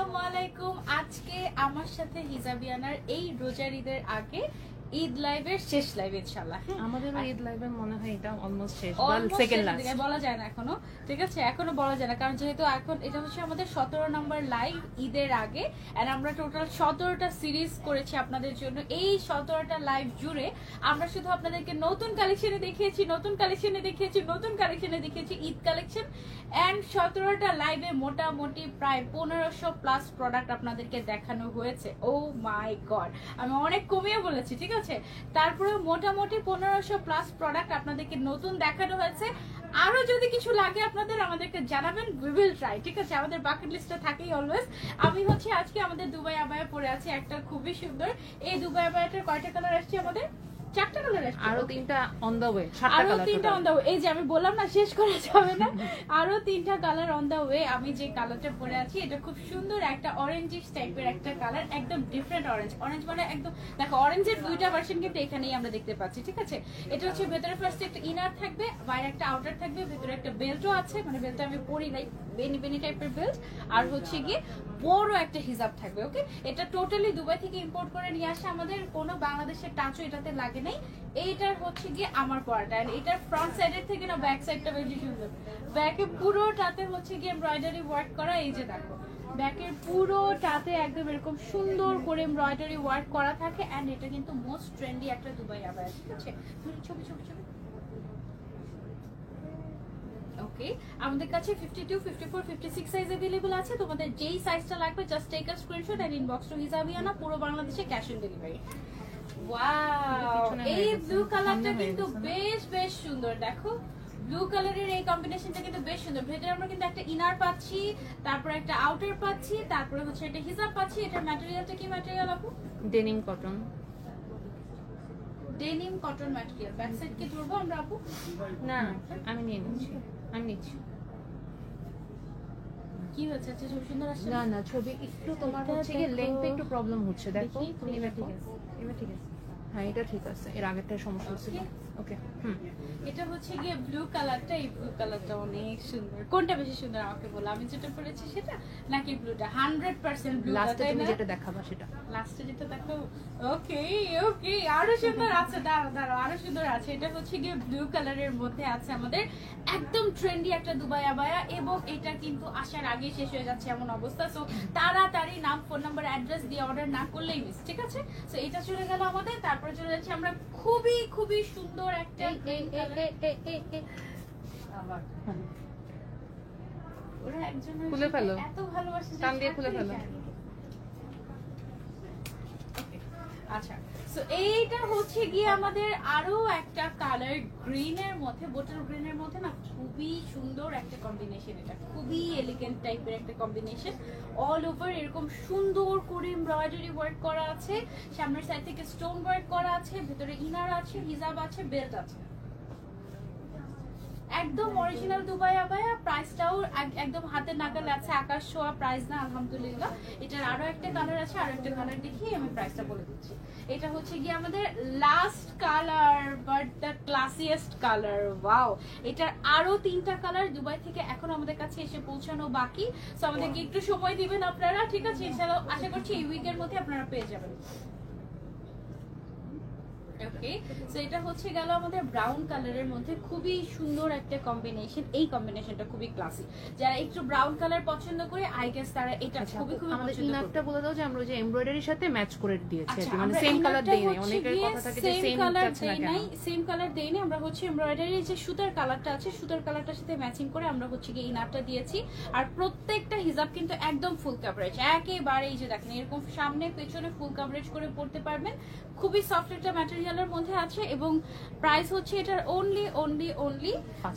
আসসালামু আলাইকুম। আজকে আমার সাথে হিজাবিয়ানার এই রোজার ঈদের আগে ঈদ লাইভের শেষ লাইভ ইনশাআল্লাহ। আমাদের ঈদ লাইভের মনে হয় এটা অলমোস্ট শেষ, সেকেন্ড লাস্ট বলা যায় না এখনো, ঠিক আছে? এখনো বলা যায় না, কারণ যেহেতু এখন এটা হচ্ছে আমাদের 17 নম্বর লাইভ ঈদের আগে, আর আমরা টোটাল 17টা সিরিজ করেছি আপনাদের জন্য। এই 17টা লাইভ জুড়ে আমরা শুধু আপনাদেরকে নতুন কালেকশনে দেখিয়েছি, নতুন কালেকশনে দেখিয়েছি, নতুন কালেকশনে দেখিয়েছি ঈদ কালেকশন। এন্ড 17টা লাইভে মোটামুটি প্রায় 1500 প্লাস প্রোডাক্ট আপনাদেরকে দেখানো হয়েছে। ও মাই গড, আমি অনেক কমিয়ে বলেছি, ঠিক আছে? তারপরে মোটামুটি 1500 প্লাস প্রোডাক্ট আপনাদেরকে নতুন দেখানো হয়েছে। আরো যদি কিছু লাগে আপনাদের আমাদেরকে জানাবেন, উই উইল ট্রাই, ঠিক আছে? আমাদের বাকেট লিস্টে থাকেই অলওয়েজ। আমি হচ্ছে আজকে আমাদের দুবাই আবায়া পরে আছি, একটা খুবই সুন্দর। এই দুবাই আবায়াটার কয়টা কালার আসছে আমাদের? 4টা কালার আসছে, আরো 3টা অন দা ওয়ে, 7টা আরো কালার 3টা অন দা ওয়ে। এই যে আমি বললাম না শেষ করা যাবে না, আরো 3টা কালার অন দা ওয়ে। আমি যে কালারটা পরে আছি এটা খুব সুন্দর একটা অরেঞ্জিশ টাইপের একটা কালার, একদম ডিফারেন্ট অরেঞ্জ। অরেঞ্জ মানে একদম দেখো, অরেঞ্জের দুইটা ভার্সন কিন্তু এখানেই আমরা দেখতে পাচ্ছি, ঠিক আছে? এটা হচ্ছে ভেতরে ফার্স্টে একটা ইনার থাকবে, বাইরে একটা আউটার থাকবে, ভেতরে একটা বেল্টও আছে, মানে বেল্টটা আমি পরি নাই, বেনি বেনি টাইপের বেল্ট। আর হচ্ছে গিয়ে বড় একটা হিজাব থাকবে। ওকে, এটা টোটালি দুবাই থেকে ইম্পোর্ট করে নিয়ে আসে, আমাদের কোনো বাংলাদেশের টাচও এটাতে লাগে নাই। এইটার হচ্ছে গিয়ে আমার পরাটা, আর এটার ফ্রন্ট সাইডের থেকে না ব্যাক সাইডটা বেশি সুন্দর। ব্যাকে পুরোটাতে হচ্ছে গিয়ে এমব্রয়ডারি ওয়ার্ক করা। এই যে দেখো, ব্যাকের পুরোটাতে একদম এরকম সুন্দর করে এমব্রয়ডারি ওয়ার্ক করা থাকে। এন্ড এটা কিন্তু মোস্ট ট্রেন্ডি একটা দুবাই আবায়া, ঠিক আছে? ছবি ছবি ছবি। ওকে, আমাদের কাছে 52, 54, 56 সাইজ अवेलेबल আছে। তোমাদের যেই সাইজটা লাগবে just take a screenshot and inbox to Hijabiana. পুরো বাংলাদেশে ক্যাশ অন ডেলিভারি। ওয়াও, এই ব্লু কালারটা কিন্তু বেশ বেশ সুন্দর। দেখো, ব্লু কালারের এই কম্বিনেশনটা কিন্তু বেশ সুন্দর। ভেতরে আমরা কিন্তু একটা ইনার পাচ্ছি, তারপর একটা আউটার পাচ্ছি, তারপরে হচ্ছে একটা হিজাব পাচ্ছি। এটার ম্যাটেরিয়ালটা কি ম্যাটেরিয়াল আপু? Denim cotton. Denim cotton material. Back side কি ধরবো আমরা আপু? না, আমি নিয়ে নিচ্ছি, আমি নিচ্ছি। কি হচ্ছে? আচ্ছা, খুব সুন্দর আসছে না না, ছবি একটু তোমার হচ্ছে কি লেংথে একটু প্রবলেম হচ্ছে, দেখো। এবার ঠিক আছে, এবার ঠিক আছে। হ্যাঁ, এটা ঠিক আছে, এর আগেরটা সমস্যা ছিল। ওকে, এটা হচ্ছে গিয়ে ব্লু কালারটা। এই ব্লু কালারটা অনেক সুন্দর। কোনটা বেশি সুন্দর আমাকে বলো, আমি যেটা পরেছি সেটা নাকি ব্লুটা? 100% ব্লু। লাস্টে তুমি যেটা দেখাবা সেটা। লাস্টে যেটা দেখো। ওকে ওকে, আরো সুন্দর আছে, দাঁড়াও দাঁড়াও, আরো সুন্দর আছে। এটা হচ্ছে গিয়ে ব্লু কালারের মধ্যে আছে আমাদের একদম ট্রেন্ডি একটা দুবাই আবায়া, এবং এটা কিন্তু আসার আগে শেষ হয়ে যাচ্ছে এমন অবস্থা। সো তাড়াতাড়ি নাম, ফোন নাম্বার, অ্যাড্রেস দিয়ে অর্ডার না করলেই মিস, ঠিক আছে? সো এটা চলে গেল আমাদের। তারপরে চলে যাচ্ছে আমরা খুবই খুবই সুন্দর একটা ওরা একজন খুলে ফেলো, এত ভালোবাসে, টান দিয়ে খুলে ফেলো। আচ্ছা, সো এইটা হচ্ছে গিয়ে আমাদের আরো একটা কালার, গ্রিনের মধ্যে, বোটল গ্রিনের মধ্যে না, খুবই সুন্দর একটা কম্বিনেশন। এটা খুবই এলিগেন্ট টাইপের একটা কম্বিনেশন। অল ওভার এরকম সুন্দর করে এমব্রয়ডারি ওয়ার্ক করা আছে, সামনের সাইড থেকে স্টোন ওয়ার্ক করা আছে, ভেতরে ইনার আছে, হিজাব আছে, বেল্ট আছে। একদম অরিজিনাল দুবাই আবায়া। প্রাইসটাও একদম হাতের নাগালে আছে, আকাশ ছোঁয়া প্রাইস না, আলহামদুলিল্লাহ। এটার আরো একটা কালার আছে, আরো একটা কালার দেখিয়ে আমি প্রাইসটা বলে দিচ্ছি। এটা হচ্ছে গিয়ে আমাদের last colour, but the classiest colour. Wow, এটার আরো 3টা কালার দুবাই থেকে এখন আমাদের কাছে এসে পৌঁছানো বাকি। সো আমাদেরকে একটু সময় দিবেন আপনারা, ঠিক আছে? ইনশাআল্লাহ আশা করছি এই উইকের মধ্যে আপনারা পেয়ে যাবেন। ওকে, সো এটা হচ্ছে গেল আমাদের ব্রাউন কালারের মধ্যে খুবই সুন্দর একটা কম্বিনেশন। এই কম্বিনেশনটা খুবই ক্লাসি। যারা একটু ব্রাউন কালার পছন্দ করে, আই গেস তারা এটা খুবই খুবই আমাদের পছন্দ ইনারটা বলে দাও যে আমরা যে এমব্রয়ডারির সাথে ম্যাচ করে দিয়েছি, আচ্ছা, মানে সেম কালার দেই নাই। অনেকের কথা থাকে যে সেম কালার আছে না দেই কেন। নাই, সেম কালার দেই নাই। আমরা হচ্ছে এমব্রয়ডারি যে সুতার কালারটা আছে, সুতার কালারটার সাথে ম্যাচিং করে আমরা হচ্ছে গিয়ে ইনারটা দিয়েছি। আর প্রত্যেকটা হিজাব কিন্তু একদম ফুল কভারেজ, একেবারে এই যে দেখেন এরকম সামনে পেছনে ফুল কভারেজ করে পড়তে পারবেন। খুবই সফট একটা ম্যাটেরিয়ালের মধ্যে আছে, এবং প্রাইস হচ্ছে এটার অনলি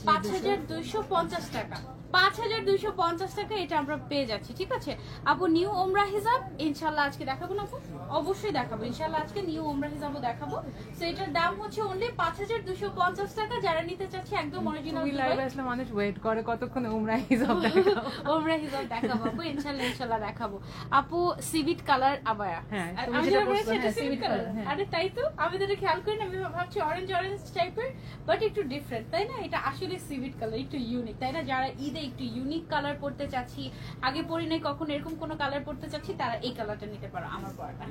5250 টাকা। 5250 টাকা এটা আমরা পেয়ে যাচ্ছি, ঠিক আছে আপু? নিউ ওমরা হিজাব ইনশাআল্লাহ আজকে দেখাবো না আপু? অবশ্যই দেখাবো ইনশাআল্লাহ, আজকে নিউ ওমরা হিজাবও দেখাবো। সো এটার দাম হচ্ছে অনলি 5250 টাকা। যারা নিতে চাচ্ছে একদম অরিজিনাল লাইভ আসলে মানুষ ওয়েট করে কতক্ষণ উমরা হিজাব দেখাবো। ওমরা হিজাব দেখাবো আপু, ইনশাআল্লাহ দেখাবো আপু। সিভিট কালার আবায়া, হ্যাঁ, আমি যেটা বলেছি এটা সিভিট কালার। আরে তাই তো, আমি তো এটা খেয়াল করি না, আমি ভাবছি অরেঞ্জ টাইপের, বাট একটু ডিফারেন্ট, তাই না? এটা আসলে সিভিট কালার, একটু ইউনিক, তাই না? যারা ঈদে একটু ইউনিক কালার পড়তে চাচ্ছি, আগে পরি নাই কখন এরকম কোনো কালার পড়তে চাচ্ছি, তারা এই কালারটা নিতে পারো আমার পরাটা।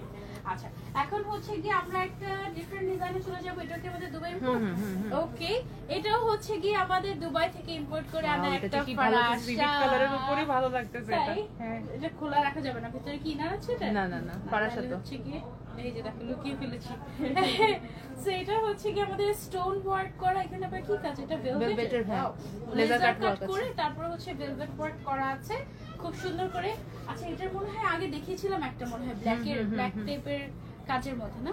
আচ্ছা এখন হচ্ছে গিয়ে আমরা একটা ডিফারেন্ট ডিজাইনে চলে যাবো। এটা কি আমাদের দুবাই ইম্পোর্ট? ওকে, এটাও হচ্ছে গিয়ে আমাদের দুবাই থেকে ইম্পোর্ট করে আনা একটা ফারাশা কালারের উপরই ভালো লাগতেছে এটা। হ্যাঁ এটা খোলা রাখা যাবে না, ভিতরে কি ইনার আছে এটা? না না না, ফারাশা তো হচ্ছে গিয়ে এই যে দেখো লুকিয়ে ফেলেছি। সো এটা হচ্ছে কি আমাদের স্টোন ওয়ার্ক করা, এখানে আবার কি কাজ, এটা ভেলভেটের, হ্যাঁ লেজার কাট করে তারপর হচ্ছে ভেলভেট ওয়ার্ক করা আছে খুব সুন্দর করে। আচ্ছা এটার মনে হয় আগে দেখিয়েছিলাম একটা, মনে হয় ব্ল্যাক টাইপের কাজের মধ্যে না?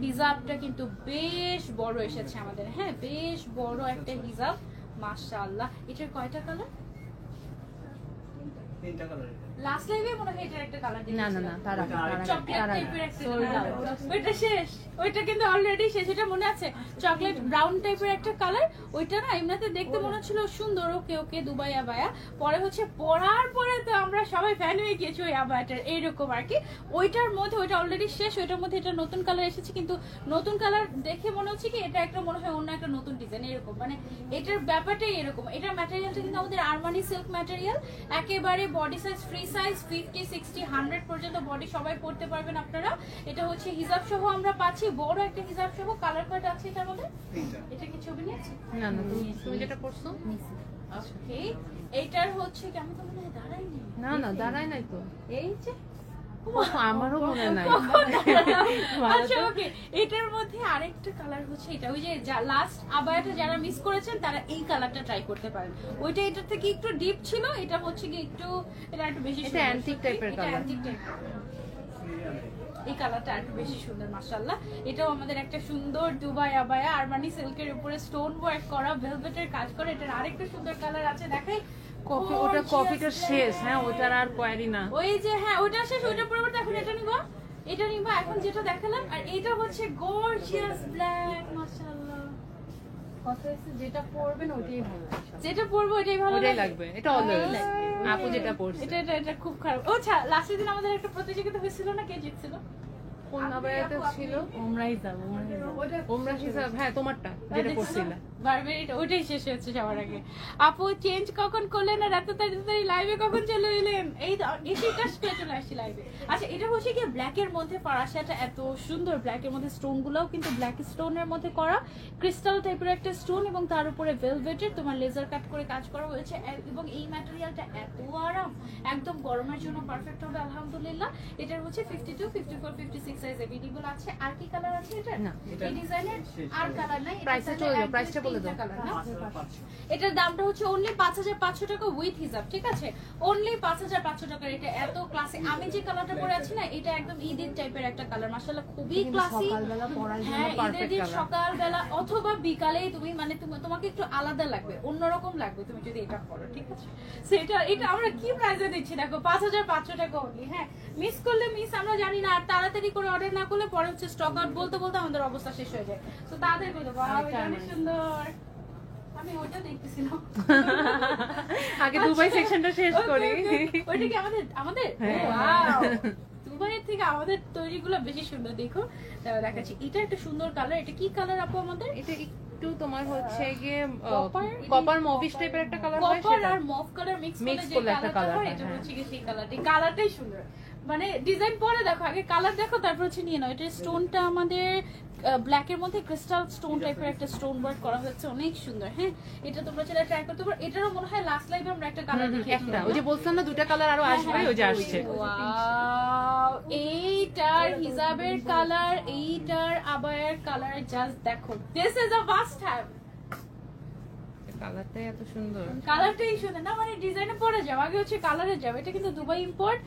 হিজাবটা কিন্তু বেশ বড় এসেছে আমাদের, হ্যাঁ বেশ বড় একটা হিজাব মাশাআল্লাহ। এটার কয়টা কালার? তিনটা কালার। লাস্ট লাইভে মনে হয় এটার একটা কালার না না না, তারা চকলেট টাইপের একটা কালার, ওইটা শেষ, ওইটা কিন্তু অলরেডি শেষ। এটা মনে আছে চকলেট ব্রাউন টাইপের একটা কালার, ওইটা না এমনিতে দেখতে মনে হচ্ছিল সুন্দর, ওকে ওকে দুবাই আবায়া। পরে হচ্ছে পরার পরে তো আমরা সবাই ফ্যান হয়ে গিয়েছি ওই আবায়াটার, এইরকম আর কি। ওইটার মধ্যে ওইটা অলরেডি শেষ, ওইটার মধ্যে এটা নতুন কালার এসেছে, কিন্তু নতুন কালার দেখে মনে হচ্ছে কি এটা একটা মনে হয় অন্য একটা নতুন ডিজাইন, এরকম মানে এটার ব্যাপারটাই এরকম। এটার ম্যাটেরিয়ালটা কিন্তু আমাদের আরমানি সিল্ক ম্যাটেরিয়াল, একেবারে বডি সাইজ ফ্রি সাইজ 50, 60, 100 পর্যন্ত বডি সবাই পড়তে পারবেন আপনারা। এটা হচ্ছে হিজাব সহ আমরা পাচ্ছি, বড় একটা হিজাব সহ। কালার কয়টা আছে এটার মধ্যে? এটা কি ছবি নিয়েছি? না না, তুমি যেটা পড়ছো ওকে, এটার হচ্ছে কি আমি তো মনে হয় দাঁড়াইনি। না না, দাঁড়ায় নাই তো, এই যে আমারও মনে নাই। আচ্ছা ওকে, এটার মধ্যে আরেকটা কালার হচ্ছে এটা, ওই যে লাস্ট আবায়াটা যারা মিস করেছেন তারা এই কালারটা ট্রাই করতে পারেন। ওইটা এটার থেকে একটু ডিপ ছিল, এটা হচ্ছে কি একটু, এটা একটু বেশি এটা অ্যান্টিক টাইপের কালার। এই কালারটা একটু বেশি সুন্দর মাশাআল্লাহ। এটাও আমাদের একটা সুন্দর দুবাই আবায়া, আরমানি সিল্কের উপরে স্টোন ওয়ার্ক করা, ভেলভেটের কাজ করা। এটার আরেকটা সুন্দর কালার আছে, দেখাই। কফি, ওটা কফিটা শেষ, হ্যাঁ ওটার আর কোয়ারি না। ওই যে হ্যাঁ ওটা শেষ, ওইটার পরিবর্তে এখন এটা নিবা, এটা নিবা এখন যেটা দেখালাম। আর এটা হচ্ছে গর্জিয়াস ব্ল্যাক মাশাআল্লাহ। যেটা পরবেন ওইটাই ভালো লাগবে, যেটা পরবো ওইটাই ভালো লাগবে। এটা অলওয়েজ আপু যেটা পরছে, এটা খুব খারাপ। ও আচ্ছা লাস্টের দিন আমাদের একটা প্রতিযোগিতা হয়েছিল না, কে জিতছিল? কোন আবায়াতে ছিল? ওমরা হিসাব, হ্যাঁ তোমারটা যেটা পরছিলা। বারবারিটা ওইটাই শেষ হচ্ছে সবার আগে। আপু চেঞ্জ কখন করলেন আর এত তাড়াতাড়ি লাইভে কখন চলে এলেন? এই এসে কাজ করে চলে আসছি লাইভে। আচ্ছা এটা হচ্ছে কি ব্ল্যাকের মধ্যে ফারাশাটা এত সুন্দর, ব্ল্যাকের মধ্যে স্টোন গুলাও কিন্তু ব্ল্যাক স্টোনের মধ্যে করা, ক্রিস্টাল টাইপের একটা স্টোন, এবং তার উপরে ভেলভেটের তোমার লেজার কাট করে কাজ করা হয়েছে। এবং এই ম্যাটেরিয়ালটা এত আরাম, একদম গরমের জন্য পারফেক্ট হবে আলহামদুলিল্লাহ। এটার হচ্ছে 52, 54, 56 সাইজ अवेलेबल আছে। আর কি কালার আছে এটা? না এই ডিজাইনের আর কালার নাই। প্রাইসটা চলে যাও, প্রাইসটা বলে দাও। এটার দামটা হচ্ছে অনলি 5500 টাকা উইথ হিজাব, ঠিক আছে? অনলি 5500 টাকা। এটা এত ক্লাসি, আমি যে কালারটা পরে আছি না এটা একদম ঈদের টাইপের একটা কালার, মাশাআল্লাহ খুবই ক্লাসি। সকালবেলা পরার জন্য হ্যাঁ ঈদের পারফেক্ট দিন কালার। সকালবেলা অথবা বিকালে তুমি মানে তোমাকে একটু আলাদা লাগবে, অন্যরকম লাগবে তুমি যদি এটা পরো, ঠিক আছে? সেটা এটা আমরা কি প্রাইসে দিচ্ছি দেখো, 5500 টাকা অনলি। হ্যাঁ মিস করলে মিস, আমরা জানি না। আর তাড়াতাড়ি করে অর্ডার না করলে পরে হচ্ছে স্টক আউট বলতে বলতে আমাদের অবস্থা শেষ হয়ে যায়। তো তাড়াতাড়ি করে দেবো। এটা অনেক সুন্দর, আমি ওটা দেখতেছিলাম। আগে দুবাই সেকশনটা শেষ করি। ওইটা কি আমাদের হ্যাঁ। ওয়াও, দুবাইয়ের থেকে আমাদের তৈরিগুলো বেশি সুন্দর। দেখো দেখাচ্ছি, এটা একটা সুন্দর কালার। এটা কি কালার আপু আমাদের? এটা একটু তোমার হচ্ছে গিয়ে কপার কপার মভিশ টাইপের একটা কালার হয়, কপার সেটা আর মভ কালার মিক্স Mix করে যে করলে একটা কালারটা colour হয় হয়, এটা হ্যাঁ। হচ্ছে কি সেই কালারটি। কালারটাই সুন্দর, মানে ডিজাইন পরে দেখো, আগে কালার দেখো তারপর হচ্ছে নিয়ে নাও। এটা স্টোনটা আমাদের ব্ল্যাকের মধ্যে ক্রিস্টাল স্টোন টাইপের একটা স্টোন ওয়ার্ক করা হচ্ছে, অনেক সুন্দর। হ্যাঁ এটা তোমরা চাইলে ট্রাই করতে পারো। এটারও মনে হয় লাস্ট লাইভে আমরা একটা কালার একটা, দেখিয়েছিলাম। ওই যে বলছিলাম না দুটা কালার আরো আসবে, ওই যে আসছে। ওয়াও, এইটার হিজাবের কালার, এইটার আবায়ার কালার, জাস্ট দেখো, this is a must have. কালারটাই এত সুন্দর, কালারটাই সুন্দর না, মানে ডিজাইনে পরে যাও, আগে হচ্ছে কালারে যাও। এটা কিন্তু Dubai import.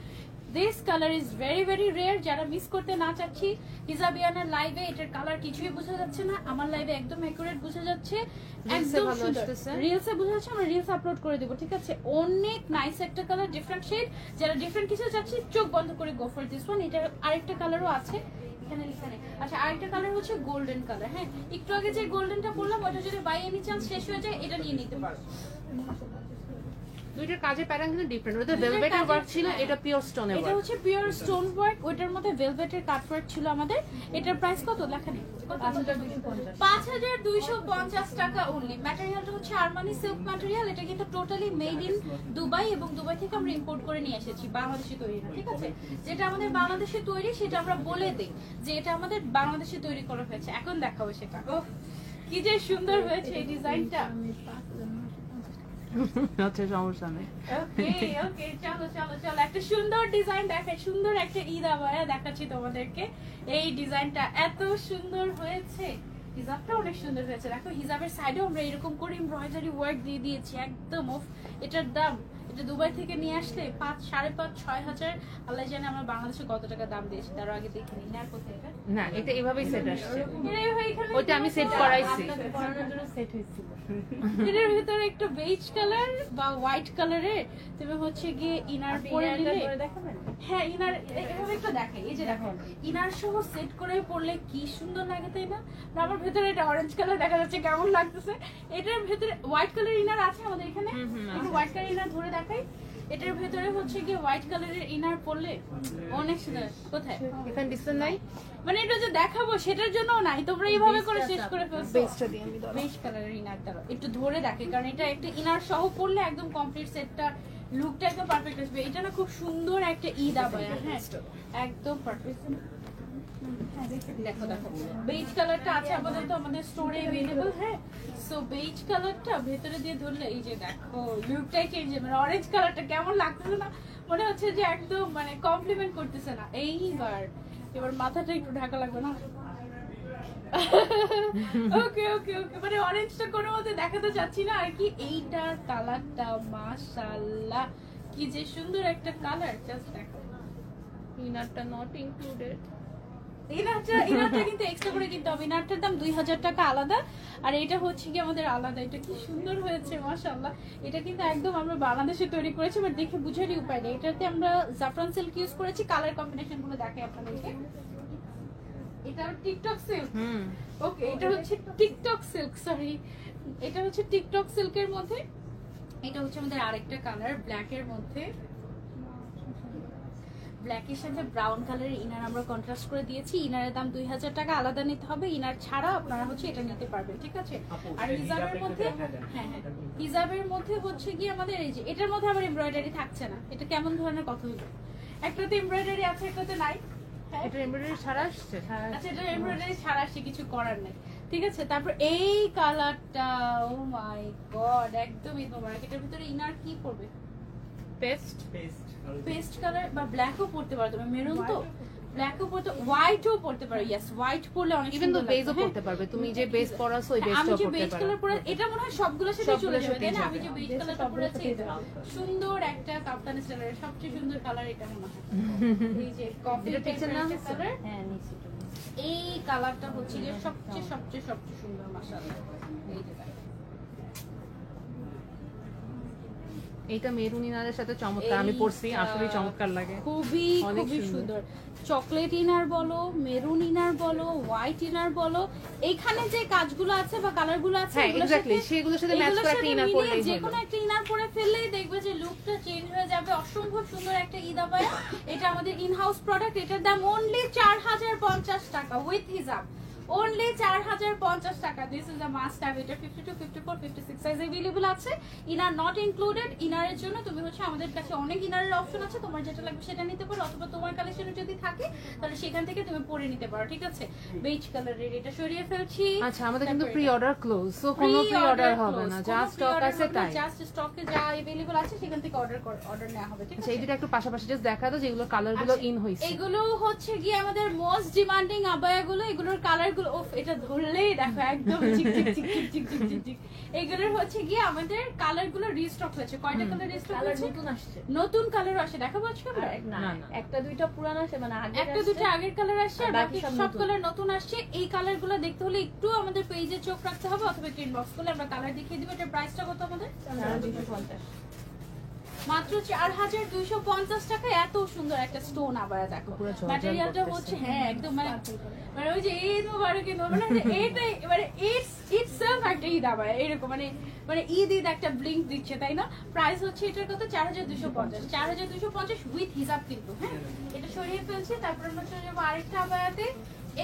This colour is very very rare. যারা মিস করতে না চাচ্ছি, হিজাবিয়ানার লাইভে এটার কালার কিছুই বোঝা যাচ্ছে না, আমার লাইভে একদম অ্যাকুরেট বোঝা যাচ্ছে, একদম ভালো সুন্দর। আসতেছে। রিলসে বোঝা যাচ্ছে, আমরা রিলস আপলোড করে দেবো, ঠিক আছে? অনেক নাইস একটা কালার, ডিফারেন্ট শেড। যারা ডিফারেন্ট কিছু চাচ্ছি চোখ বন্ধ করে গো ফর দিস ওয়ান। এটার আরেকটা কালারও আছে এখানে লেখা নেই। আচ্ছা আরেকটা কালার হচ্ছে গোল্ডেন কালার। হ্যাঁ একটু আগে যে গোল্ডেনটা বললাম ওটা যদি বাই এনি চান্স শেষ হয়ে যায় এটা নিয়ে নিতে পারো। দুইটার কাজের প্যাটার্ন কিন্তু ডিফারেন্ট। ওটা দুইটার ভেলভেটের কাজের- ওয়ার্ক ছিল, হ্যাঁ। এটা পিওর স্টোনের এটা ওয়ার্ক। হচ্ছে পিওর স্টোন ওয়ার্ক, ওইটার মধ্যে ভেলভেটের কাট ওয়ার্ক ছিল আমাদের। এটার প্রাইস কত লেখা নেই? 5250 টাকা অনলি। ম্যাটেরিয়ালটা হচ্ছে আরমানি সিল্ক ম্যাটেরিয়াল। এটা কিন্তু টোটালি মেড ইন দুবাই, এবং দুবাই থেকে আমরা ইম্পোর্ট করে নিয়ে এসেছি, বাংলাদেশে তৈরি না, ঠিক আছে? যেটা আমাদের বাংলাদেশে তৈরি সেটা আমরা বলে দিই যে এটা আমাদের বাংলাদেশে তৈরি করা হয়েছে। এখন দেখাবো সেটা। ওহ, কি যে সুন্দর হয়েছে এই ডিজাইনটা। আচ্ছা সমস্যা নেই। ওকে ওকে, চলো চলো চলো, একটা সুন্দর ডিজাইন দেখাই, সুন্দর একটা ঈদ আবায়া দেখাচ্ছি তোমাদেরকে। এই ডিজাইনটা এত সুন্দর হয়েছে, হিজাবটা অনেক সুন্দর হয়েছে। দেখো হিজাবের সাইডেও আমরা এরকম করে এমব্রয়ডারি ওয়ার্ক দিয়ে দিয়েছি একদম অফ। এটার দাম, এটা দুবাই থেকে নিয়ে আসলে 5, 5.5, 6,000, আল্লাহ জানে আমরা বাংলাদেশে কত টাকা দাম দিয়েছি। তার আগে দেখিনি আর কোথায় এটা। না এটা এভাবেই সেট আসছে, এখানে ওইটা আমি সেট করাইছি। এটার ভিতরে একটু বেজ কালার বা হোয়াইট কালারের তুমি হচ্ছে গিয়ে ইনার পরে নিলে, হ্যাঁ ইনার এভাবে একটু দেখে, এই যে দেখো ইনার সহ সেট করে পরলে কি সুন্দর লাগে, তাই না? না আমার ভেতরে এটা অরেঞ্জ কালার দেখা যাচ্ছে, কেমন লাগতেছে? এটার ভেতরে হোয়াইট কালার ইনার আছে আমাদের এখানে, একটু হোয়াইট কালার ইনার ধরে দেখাই। এটার ভেতরে হচ্ছে গিয়ে হোয়াইট কালারের ইনার পরলে অনেক সুন্দর। কোথায় এখানে ডিসপ্লে নাই, মানে এটা যে দেখাবো সেটার জন্য নাই, তোমরা এইভাবে করে শেষ করে ফেলছো। বেসটা দিয়ে আমি বেজ কালারের ইনার দাও, একটু ধরে দেখে, কারণ এটা একটা ইনার সহ পরলে একদম কমপ্লিট সেটটা লুকটা একদম পারফেক্ট আসবে। এটা না খুব সুন্দর একটা ঈদ আবায়া, হ্যাঁ একদম পারফেক্ট। দেখো দেখো বেজ কালারটা আছে আপাতত আমাদের স্টোরে अवेलेबल, হ্যাঁ। সো বেজ কালারটা ভেতরে দিয়ে ধরলে এই যে দেখো লুকটাই চেঞ্জ হবে। মানে অরেঞ্জ কালারটা কেমন লাগতেছে না, মনে হচ্ছে যে একদম মানে কমপ্লিমেন্ট করতেছে না। এইবার এবার মাথাটা একটু ঢাকা লাগবে না? ওকে ওকে ওকে, মানে অরেঞ্জটা কোনো মতে দেখাতে চাচ্ছি না আর কি। এইটার কালারটা মাশাআল্লাহ কি যে সুন্দর একটা কালার, জাস্ট দেখো। ইনারটা নট ইনক্লুডেড। ইনারটা কিন্তু এক্সট্রা করে কিনতে হবে। ইনারটার দাম 2000 টাকা আলাদা, আর এটা হচ্ছে কি আমাদের আলাদা। এটা কি সুন্দর হয়েছে মাশাআল্লাহ। এটা কিন্তু একদম আমরা বাংলাদেশে তৈরি করেছি, বাট দেখে বুঝারই উপায় নেই। এটাতে আমরা জাফরান সিল্ক ইউজ করেছি। কালার কম্বিনেশন গুলো দেখাই আপনাদেরকে। এটা টিকটক সিল্ক, ওকে এটা হচ্ছে টিকটক সিল্ক, সরি এটা হচ্ছে টিকটক সিল্কের মধ্যে। এটা হচ্ছে আমাদের আরেকটা কালার ব্ল্যাক এর মধ্যে, ব্ল্যাকের সাথে ব্রাউন কালারের ইনার আমরা কন্ট্রাস্ট করে দিয়েছি। ইনারের দাম 2000 টাকা আলাদা নিতে হবে, ইনার ছাড়া আপনারা হচ্ছে এটা নিতে পারবেন, ঠিক আছে? আর হিজাবের মধ্যে, হ্যাঁ হ্যাঁ হিজাবের মধ্যে হচ্ছে কি আমাদের এই যে এটার মধ্যে আবার এমব্রয়ডারি থাকছে না। এটা কেমন ধরনের কথা হলো? একটাতে এমব্রয়ডারি আছে একটাতে নাই। এটা এমব্রয়ডারি ছাড়া আসছে। আচ্ছা এটা এমব্রয়ডারি ছাড়া আসছে, কিছু করার নেই, ঠিক আছে? তারপর এই কালারটা, ও মাই গড একদমই তোমার এটার ভিতরে ইনার কি পড়বে? পেস্ট কালার বা ব্ল্যাকও পড়তে পারো তুমি, মেরুন তো ব্ল্যাকও পড়তে, হোয়াইটও পড়তে পারো। ইয়েস হোয়াইট পরলে অনেক ইভেন তো সুন্দর বেজও লাগবে, পড়তে পারবে, তুমি যে বেজ পরাছো ওই আমি বেজটাও যে পড়তে বেজ পারবে। কালার পরে এটা মনে হয় সবগুলোর সাথে চলে সবগুলোর যাবে, তাই না? সাথেই আমি যে বেজ কালারটা পরেছি সুন্দর একটা কাপ্তানি স্টাইলের সবচেয়ে সুন্দর কালার এটা মনে হয়। এই যে কফি এটা পিকচার না কালার, হ্যাঁ নিশ্চিত। এই কালারটা হচ্ছে যে সবচেয়ে সবচেয়ে সবচেয়ে সুন্দর মাশাআল্লাহ। এই যে দেখো এইটা মেরুন ইনারের সাথে চমৎকার, আমি পরছি আসলে চমৎকার লাগে, খুবই অনেক খুবই সুন্দর। সুন্দর। চকলেট ইনার বলো, মেরুন ইনার বলো, হোয়াইট ইনার বলো, এইখানে যে কাজগুলো আছে বা কালারগুলো আছে হ্যাঁ এগুলোর এক্স্যাক্টলি সাথে- সেগুলোর সাথে ম্যাচ এগুলোর করে সাথে একটা ইনার মিলিয়ে পরলেই যে হলো। কোনো একটা ইনার পরে ফেললেই দেখবে যে লুকটা চেঞ্জ হয়ে যাবে। অসম্ভব সুন্দর একটা ঈদ আবায়া। এটা আমাদের ইন হাউস প্রোডাক্ট। এটার দাম অনলি 4050 টাকা উইথ হিজাব, অনলি 4050 টাকা। This is a must have. এটা 52, 54, 56 সাইজ अवेलेबल আছে। Inner not included. ইনারের জন্য তুমি হচ্ছে আমাদের কাছে অনেক ইনারের অপশন আছে, তোমার যেটা লাগবে সেটা নিতে পারো, অথবা তোমার কালেকশনে যদি থাকে তাহলে সেখান থেকে তুমি পরে নিতে পারো, ঠিক আছে? বেজ কালারের এটা সরিয়ে ফেলছি। আচ্ছা আমাদের কিন্তু প্রি অর্ডার ক্লোজ, সো কোনো প্রি অর্ডার হবে না, যা স্টক আছে তাই। জাস্ট স্টকে যা अवेलेबल আছে সেখান থেকে অর্ডার নেওয়া হবে, ঠিক আচ্ছা আছে? এই দুটো একটু পাশাপাশি জাস্ট দেখা দাও যেগুলো কালারগুলো আচ্ছা, ইন হইছে। এগুলো হচ্ছে গিয়ে আমাদের মোস্ট ডিমান্ডিং আবায়াগুলো। এগুলোর কালারগুলো ওফ, এটা ধরলেই দেখো একদম চিক চিক চিক চিক চিক চিক চিক চিক। এগুলোর হচ্ছে গিয়ে আমাদের কালারগুলো রিস্টক হয়েছে। কয়টা কালার রিস্টক কালার হয়েছে? নতুন আসছে। নতুন কালার আসে, দেখাবো আজকে আমরা। না না, না। একটা দুইটা পুরান আসে, মানে আগে একটা দুটো আগের কালার আসছে, আর আর বাকি বাকি সব সব নতুন। কালার নতুন আসছে। এই কালারগুলো দেখতে হলে একটু আমাদের পেজে চোখ রাখতে হবে, অথবা ইনবক্স করলে আমরা কালার দেখিয়ে দিব। এটার প্রাইসটা কত আমাদের? 250। মাত্র মাত্র 4250 টাকা। এত সুন্দর একটা স্টোন আবায়া দেখো, ম্যাটেরিয়ালটা হচ্ছে হ্যাঁ একদম মানে মানে ওই যে ঈদ মোবারক মানে এইটাই মানে ইটসেলফ একটা ঈদ আবায়া এরকম মানে মানে ঈদ একটা ব্লিঙ্ক দিচ্ছে তাই না। প্রাইস হচ্ছে এটার কত 4250 উইথ হিসাব কিন্তু। হ্যাঁ এটা সরিয়ে ফেলছি, তারপর আমরা চলে যাবো আরেকটা আবায়াতে।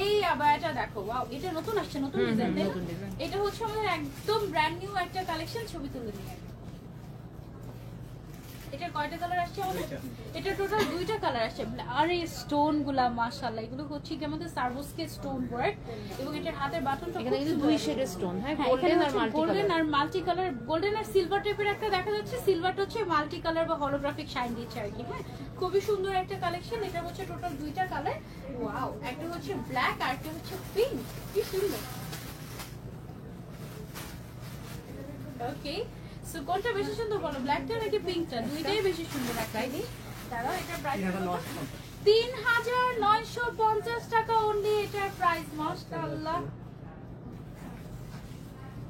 এই আবায়াটা দেখো, ওয়াও এটা নতুন আসছে, নতুন ডিজাইন তাই না? এটা হচ্ছে আমাদের একদম ব্র্যান্ড নিউ একটা কালেকশন, ছবি তুলে নিয়ে। এটা কয়টা কালার আসছে আমাদের? এটা টোটাল 2টা কালার আসছে। আর এই স্টোন গুলা মাশাআল্লাহ, এগুলো হচ্ছে কি আমাদের সার্ভোস্কে স্টোন ওয়ার্ক, এবং এটার হাতের বাটনটা এখানে কিন্তু দুই শেডের স্টোন, হ্যাঁ গোল্ডেন আর মাল্টি কালার, গোল্ডেন আর সিলভার টাইপের একটা দেখা যাচ্ছে। সিলভারটা হচ্ছে মাল্টি কালার বা হলোগ্রাফিক শাইন দিচ্ছে আর কি। হ্যাঁ খুবই সুন্দর একটা কালেকশন। এটা হচ্ছে টোটাল 2টা কালার। ওয়াও, একটা হচ্ছে ব্ল্যাক আর একটা হচ্ছে পিঙ্ক। কি সুন্দর। ওকে, সো কোনটা বেশি সুন্দর বলো, ব্ল্যাকটা নাকি পিঙ্কটা? দুইটাই বেশি সুন্দর লাগছে। দাঁড়াও, এটা প্রাইস 3950 টাকা অনলি এটার প্রাইস। মাশাআল্লাহ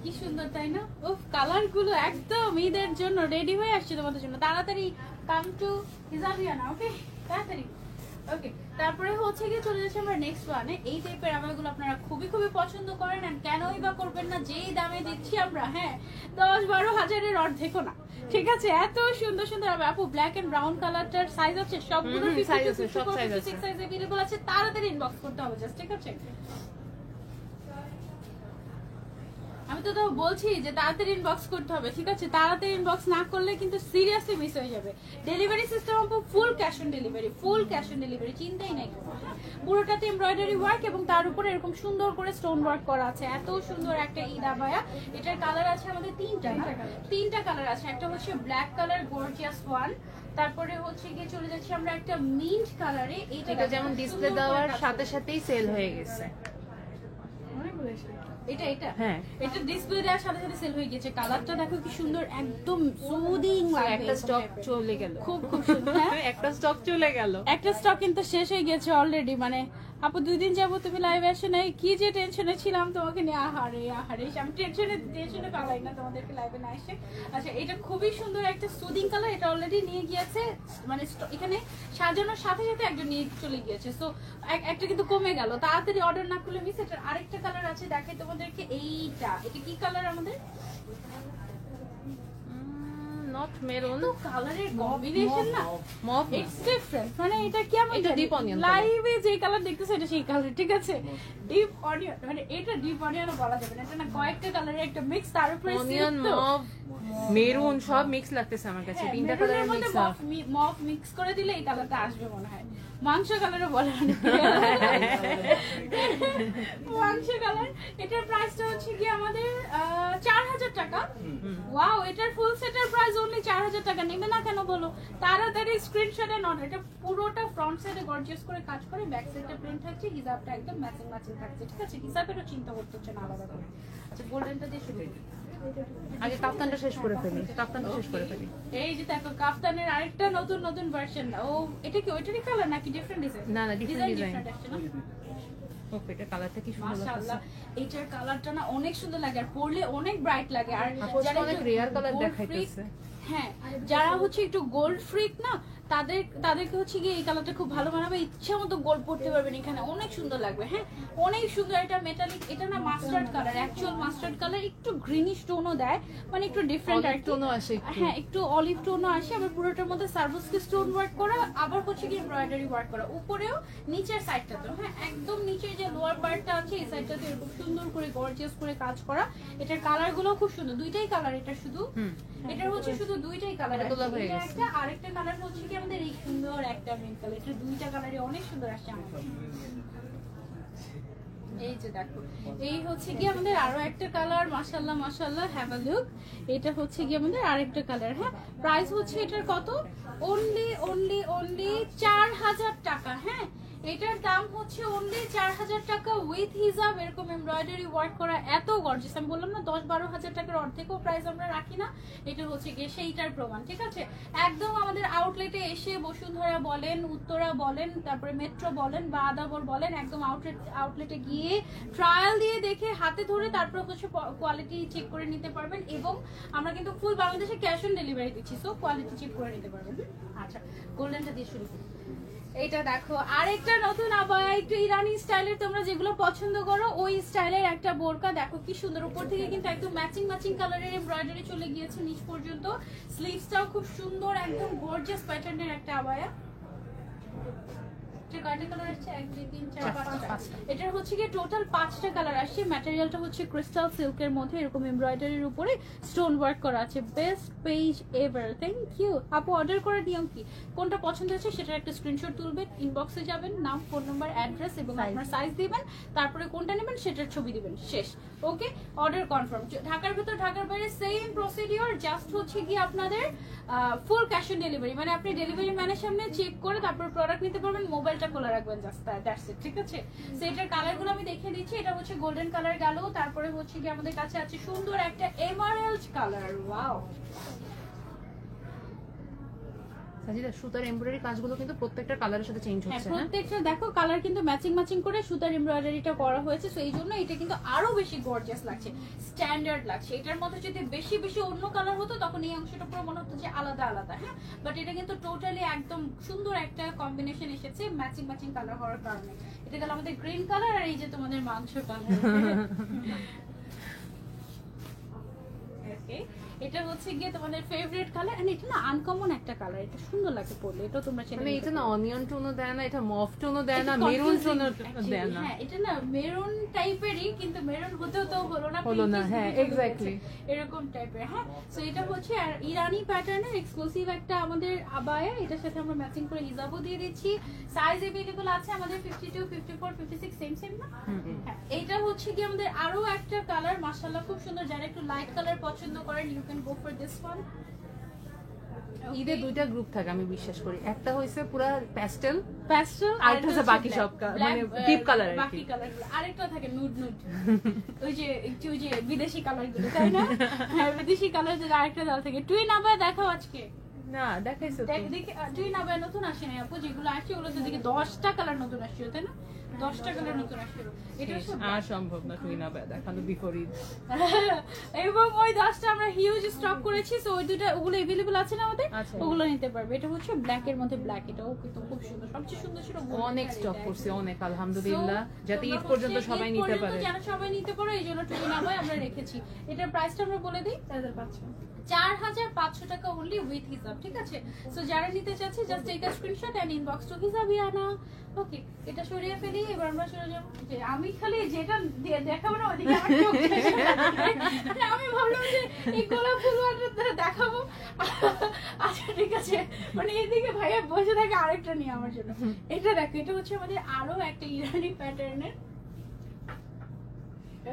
কি সুন্দর তাই না? উফ, কালার গুলো একদম ঈদের জন্য রেডি হয়ে আসছে তোমাদের জন্য। তাড়াতাড়ি কাম টু হিজাবিয়ানা। ওকে তাড়াতাড়ি। ওকে, তারপরে হচ্ছে কি চলে যাচ্ছে আমরা নেক্সট ওয়ানে। এই টাইপের আবায়াগুলো আপনারা খুবই খুবই পছন্দ করেন, এন্ড কেনই বা করবেন না, যেই দামে দিচ্ছি আমরা, হ্যাঁ 10-12 হাজারের অর্ধেকও না। ঠিক আছে, এত সুন্দর সুন্দর আবার আপু ব্ল্যাক এন্ড ব্রাউন কালারটার সাইজ আছে সবগুলো, সাইজ আছে, সব সাইজ আছে, সাইজ अवेलेबल আছে। তাড়াতাড়ি ইনবক্স করতে হবে জাস্ট, ঠিক আছে? আমি তো বলছি যে তাড়াতাড়ি ইনবক্স করতে হবে, ঠিক আছে? তাড়াতাড়ি ইনবক্স না করলে কিন্তু সিরিয়াসলি মিস হয়ে যাবে। ডেলিভারি সিস্টেম আপু full cash on delivery, full cash on delivery, চিন্তাই নাই। পুরোটাতে এমব্রয়ডারি ওয়ার্ক এবং তার উপরে এরকম সুন্দর করে স্টোন ওয়ার্ক করা আছে। এত সুন্দর একটা ঈদ আবায়া। এটার কালার আছে আমাদের তিনটা কালার আছে। একটা হচ্ছে ব্ল্যাক কালার গর্জিয়াস ওয়ান, তারপরে হচ্ছে গিয়ে চলে যাচ্ছে আমরা একটা মিন্ট কালারে। এটা যেমন ডিসপ্লে দেওয়ার সাথে সাথেই সেল হয়ে গেছে। এটা হ্যাঁ, এটা ডিসপ্লে দেওয়ার সাথে সাথে সেল হয়ে গেছে। কালারটা দেখো কি সুন্দর, একদম সুদিং লাগে। একটা স্টক চলে গেল, খুব খুব সুন্দর। একটা স্টক চলে গেল, একটা স্টক কিন্তু শেষ হয়ে গেছে অলরেডি। মানে আপু 2 দিন যাবো তুমি লাইভে আসে নাই, কি যে টেনশনে ছিলাম তোমাকে নিয়ে। আহারে আহারে, আমি টেনশনে পালাই না তোমাদেরকে লাইভে না এসে। আচ্ছা, এটা খুবই সুন্দর একটা সুদিং কালার। এটা অলরেডি নিয়ে গিয়েছে, মানে এখানে সাজানোর সাথে সাথে একজন নিয়ে চলে গিয়েছে। সো একটা কিন্তু কমে গেল, তাড়াতাড়ি অর্ডার না করলে মিস। এটার আরেকটা কালার আছে, দেখাই তোমাদেরকে। এটা কি কালার আমাদের? নট মেরুন, কালারের কম্বিনেশন না মফ, ইটস ডিফারেন্ট। মানে এটা কি আমরা এটা ডিপ অনিয়ন, লাইভে যে কালার দেখতেছে এটা সেই কালার, ঠিক আছে? ডিপ অনিয়ন, মানে এটা ডিপ অনিয়নও বলা যাবে না, এটা না কয়েকটা কালারের একটা মিক্স। তার উপরে অনিয়ন, মফ, মেরুন সব মিক্স লাগতেছে আমার কাছে। তিনটা কালারের মিক্স আপ, মফ মিক্স করে দিলে এই কালারটা আসবে মনে হয়। মাংস কালারও বলে অনেকে। মাংস কালার। এটার প্রাইসটা হচ্ছে কি আমাদের 4000 টাকা। ওয়াও, এটার ফুল সেটের প্রাইস অনলি 4000 টাকা। নেবে না কেন বলো? তাড়াতাড়ি স্ক্রিনশটে নট। এটা পুরোটা ফ্রন্ট সাইডে গর্জিয়াস করে কাজ করে, ব্যাক সাইডে প্রিন্ট থাকছে, হিজাবটা একদম ম্যাচিং থাকছে, ঠিক আছে? হিজাবেরও চিন্তা করতে হচ্ছে না আলাদা করে। আচ্ছা, গোল্ডেনটা দিয়ে শুরু করি। আগে কাফতানটা শেষ করে ফেলি, কাফতানটা শেষ করে ফেলি। এই যে দেখো কাফতানের আরেকটা নতুন ভার্সন। ও এটা কি ওইটারই কালার নাকি ডিফারেন্ট ডিজাইন? না না, ডিফারেন্ট ডিজাইন। আসছে না? ওকে, এটা কালারটা কি সুন্দর লাগছে। মাশাআল্লাহ, এটার কালারটা না অনেক সুন্দর লাগে, আর পরলে অনেক ব্রাইট লাগে। আর যারা অনেক রেয়ার কালার দেখাইতেছে, হ্যাঁ যারা হচ্ছে একটু গোল্ড ফ্রিক না, তাদেরকে হচ্ছে গিয়ে এই কালারটা খুব ভালো মানাবে। ইচ্ছা মতো গোল্ড পড়তে পারবেন এখানে, অনেক সুন্দর লাগবে। হ্যাঁ অনেক সুন্দর। এটা মেটালিক, এটা না mustard colour, actual mustard colour, একটু গ্রিনিশ টোনও দেয়, মানে একটু ডিফারেন্ট আর টোনও আসে। হ্যাঁ একটু অলিভ টোনও আসে। আবার পুরোটার মধ্যে সার্ভোস্কে স্টোন ওয়ার্ক করা, আবার হচ্ছে কি এমব্রয়ডারি ওয়ার্ক করা উপরেও, নিচের সাইডটাতে। হ্যাঁ একদম নিচের যে লোয়ার পার্টটা আছে এই সাইডটাতে এরকম সুন্দর করে গর্জিয়াস করে কাজ করা। এটার কালার গুলো খুব সুন্দর, দুইটাই কালার। এটা শুধু এটার হচ্ছে শুধু দুইটাই কালার, একটা আরেকটা কালার হচ্ছে কি আমাদের এই সুন্দর একটা মেন কালার। এটা দুইটা কালারই অনেক সুন্দর আসছে আমাদের। এই যে দেখো, এই হচ্ছে কি আমাদের আরো একটা কালার। মাশাআল্লাহ মাশাআল্লাহ, হ্যাভ আ লুক। এটা হচ্ছে কি আমাদের আরেকটা কালার। হ্যাঁ প্রাইস হচ্ছে এটার কত? অনলি 4000 টাকা। হ্যাঁ এটার দাম হচ্ছে অনলি 4000 টাকা উইথ হিজাব। এরকম এমব্রয়ডারি ওয়ার্ক করা এত গর্জিয়াস, আমি বললাম না 10-12 হাজার টাকার অর্ধেকও প্রাইস আমরা রাখি না। এটা হচ্ছে গিয়ে সেইটার প্রমাণ, ঠিক আছে? একদম আমাদের আউটলেটে এসে বসুন্ধরা বলেন, উত্তরা বলেন, তারপরে মেট্রো বলেন বা আদাবর বলেন, একদম আউটলেটে গিয়ে ট্রায়াল দিয়ে দেখে হাতে ধরে তারপর হচ্ছে কোয়ালিটি চেক করে নিতে পারবেন। এবং আমরা কিন্তু ফুল বাংলাদেশে ক্যাশ অন ডেলিভারি দিচ্ছি, সো কোয়ালিটি চেক করে নিতে পারবেন। আচ্ছা, গোল্ডেনটা দিয়ে শুরু করি। এটা দেখো আরেকটা নতুন আবায়া, একটু ইরানি স্টাইলের, তোমরা যেগুলো পছন্দ করো ওই স্টাইলের একটা বোরকা। দেখো কি সুন্দর, উপর থেকে কিন্তু একদম ম্যাচিং কালারের এমব্রয়ডারি চলে গিয়েছে নিচ পর্যন্ত। স্লিভসটাও খুব সুন্দর, একদম গর্জিয়াস প্যাটার্নের একটা আবায়া। এটার হচ্ছে কি টোটাল 5টা কালার আসছে। ম্যাটেরিয়ালটা হচ্ছে ক্রিস্টাল সিল্কের মধ্যে এরকম এমব্রয়ডারির উপরে স্টোন ওয়ার্ক করা আছে। Best page ever, thank you আপু। অর্ডার করার নিয়ম কি, কোনটা পছন্দ হচ্ছে সেটার একটা স্ক্রিনশট তুলবেন, ইনবক্সে যাবেন, নাম, ফোন নাম্বার, অ্যাড্রেস এবং আপনার সাইজ দিবেন, তারপরে কোনটা নেবেন সেটার ছবি দিবেন, শেষ। ওকে, অর্ডার কনফার্ম। ঢাকার ভিতর ঢাকার বাইরে সেম প্রসিডিওর, জাস্ট হচ্ছে কি আপনাদের ফুল ক্যাশ অন ডেলিভারি, মানে আপনি ডেলিভারি ম্যানের সামনে চেক করে তারপর প্রোডাক্ট নিতে পারবেন, মোবাইলটা খোলা রাখবেন, জাস্ট দ্যাটস ইট, ঠিক আছে? সো এটার কালারগুলো আমি দেখিয়ে দিচ্ছি। এটা হচ্ছে গোল্ডেন কালার গেল, তারপরে হচ্ছে কি আমাদের কাছে আছে সুন্দর একটা এমারেল্ড কালার। ওয়াও, সাজিদা সুতার এমব্রয়ডারি কাজগুলো কিন্তু প্রত্যেকটা কালারের সাথে চেঞ্জ হচ্ছে। হ্যাঁ, প্রত্যেকটা দেখো কালার কিন্তু ম্যাচিং করে সুতার এমব্রয়ডারিটা করা হয়েছে, সো এই জন্য এটা কিন্তু আরো বেশি গর্জিয়াস লাগছে, স্ট্যান্ডার্ড লাগছে। এটার মধ্যে যদি বেশি অন্য কালার হতো তখন এই অংশটা পুরো মনে হতো যে আলাদা, হ্যাঁ, বাট এটা কিন্তু টোটালি একদম সুন্দর একটা কম্বিনেশন এসেছে ম্যাচিং কালার হওয়ার কারণে। এটা গেল আমাদের গ্রিন কালার, আর এই যে তোমাদের মাংস কালার। এটা হচ্ছে গিয়ে তোমাদের ফেভারিট কালার, এন্ড এটা না আনকমন একটা কালার, এটা সুন্দর লাগে পরলে, এটা তোমরা চেনো। মানে এটা না অনিয়ন টোনও দেয় না, এটা মফ টোনও দেয় না, মেরুন টোনও দেয় না। হ্যাঁ, এটা না মেরুন টাইপেরই, কিন্তু মেরুন হতেও তো হলো না, হ্যাঁ এক্স্যাক্টলি এরকম টাইপের। হ্যাঁ, সো এটা হচ্ছে আর ইরানি প্যাটার্নের এক্সক্লুসিভ একটা আমাদের আবায়া। এটার সাথে আমরা ম্যাচিং করে হিজাবও দিয়ে দিচ্ছি। সাইজ अवेलेबल আছে আমাদের 52, 54, 56 সেম না। হ্যাঁ, এটা হচ্ছে কি আমাদের আরো একটা কালার, মাশাআল্লাহ খুব সুন্দর। যারা একটু লাইট কালার পছন্দ করেন, you can go for this one. ঈদে দুইটা গ্রুপ থাকে আমি বিশ্বাস করি, একটা হইছে পুরো প্যাস্টেল, আর একটা হচ্ছে বাকি সব মানে ডিপ কালার, বাকি কালারগুলো। আরেকটা থাকে নুড ওই যে একটু ওই যে বিদেশি কালারগুলো, তাই না? হ্যাঁ, বিদেশি কালার যে আরেকটা দেওয়া থাকে। টুইন আবায়া দেখাও আজকে না, দেখাইছো তো দেখি। টুইন আবায়া নতুন আসে না আপু, যেগুলো আসছে ওগুলো তো দেখি 10টা কালার নতুন আসছে, তাই না? 10টা কালার নতুন আসছে। এটা আর সম্ভব না টুইন আবায়া দেখানো বিফোর ঈদ। এবং ওই 10টা আমরা হিউজ স্টক করেছি, সো ওই দুটো ওগুলো अवेलेबल আছে না আমাদের, ওগুলো নিতে পারবে। এটা হচ্ছে ব্ল্যাক এর মধ্যে ব্ল্যাক, এটাও কিন্তু খুব সুন্দর, সবচেয়ে সুন্দর ছিল। অনেক স্টক করছি, অনেক আলহামদুলিল্লাহ, যাতে ঈদ পর্যন্ত সবাই নিতে পারে, যেন সবাই নিতে পারে, এই জন্য টুইন আবায়া আমরা রেখেছি। এটার প্রাইসটা আমরা বলে দিই, 4500 টাকা অনলি উইথ হিসাব, ঠিক আছে? সো যারা নিতে চাচ্ছে just take a screenshot and inbox to Hijabiana. Okay, এটা সরিয়ে ফেলি, এবার আমরা চলে যাব। যে আমি খালি যেটা দেখাবো না ওদিকে আমার চোখ শেষ হয়ে যাচ্ছে। আমি ভাবলাম যে এই গোলাপ ফুলওয়ালা দেখাবো। আচ্ছা ঠিক আছে, মানে এদিকে ভাইয়া বসে থাকে আরেকটা নিয়ে আমার জন্য। এটা দেখো, এটা হচ্ছে আমাদের আরো একটা ইরানি প্যাটার্নের।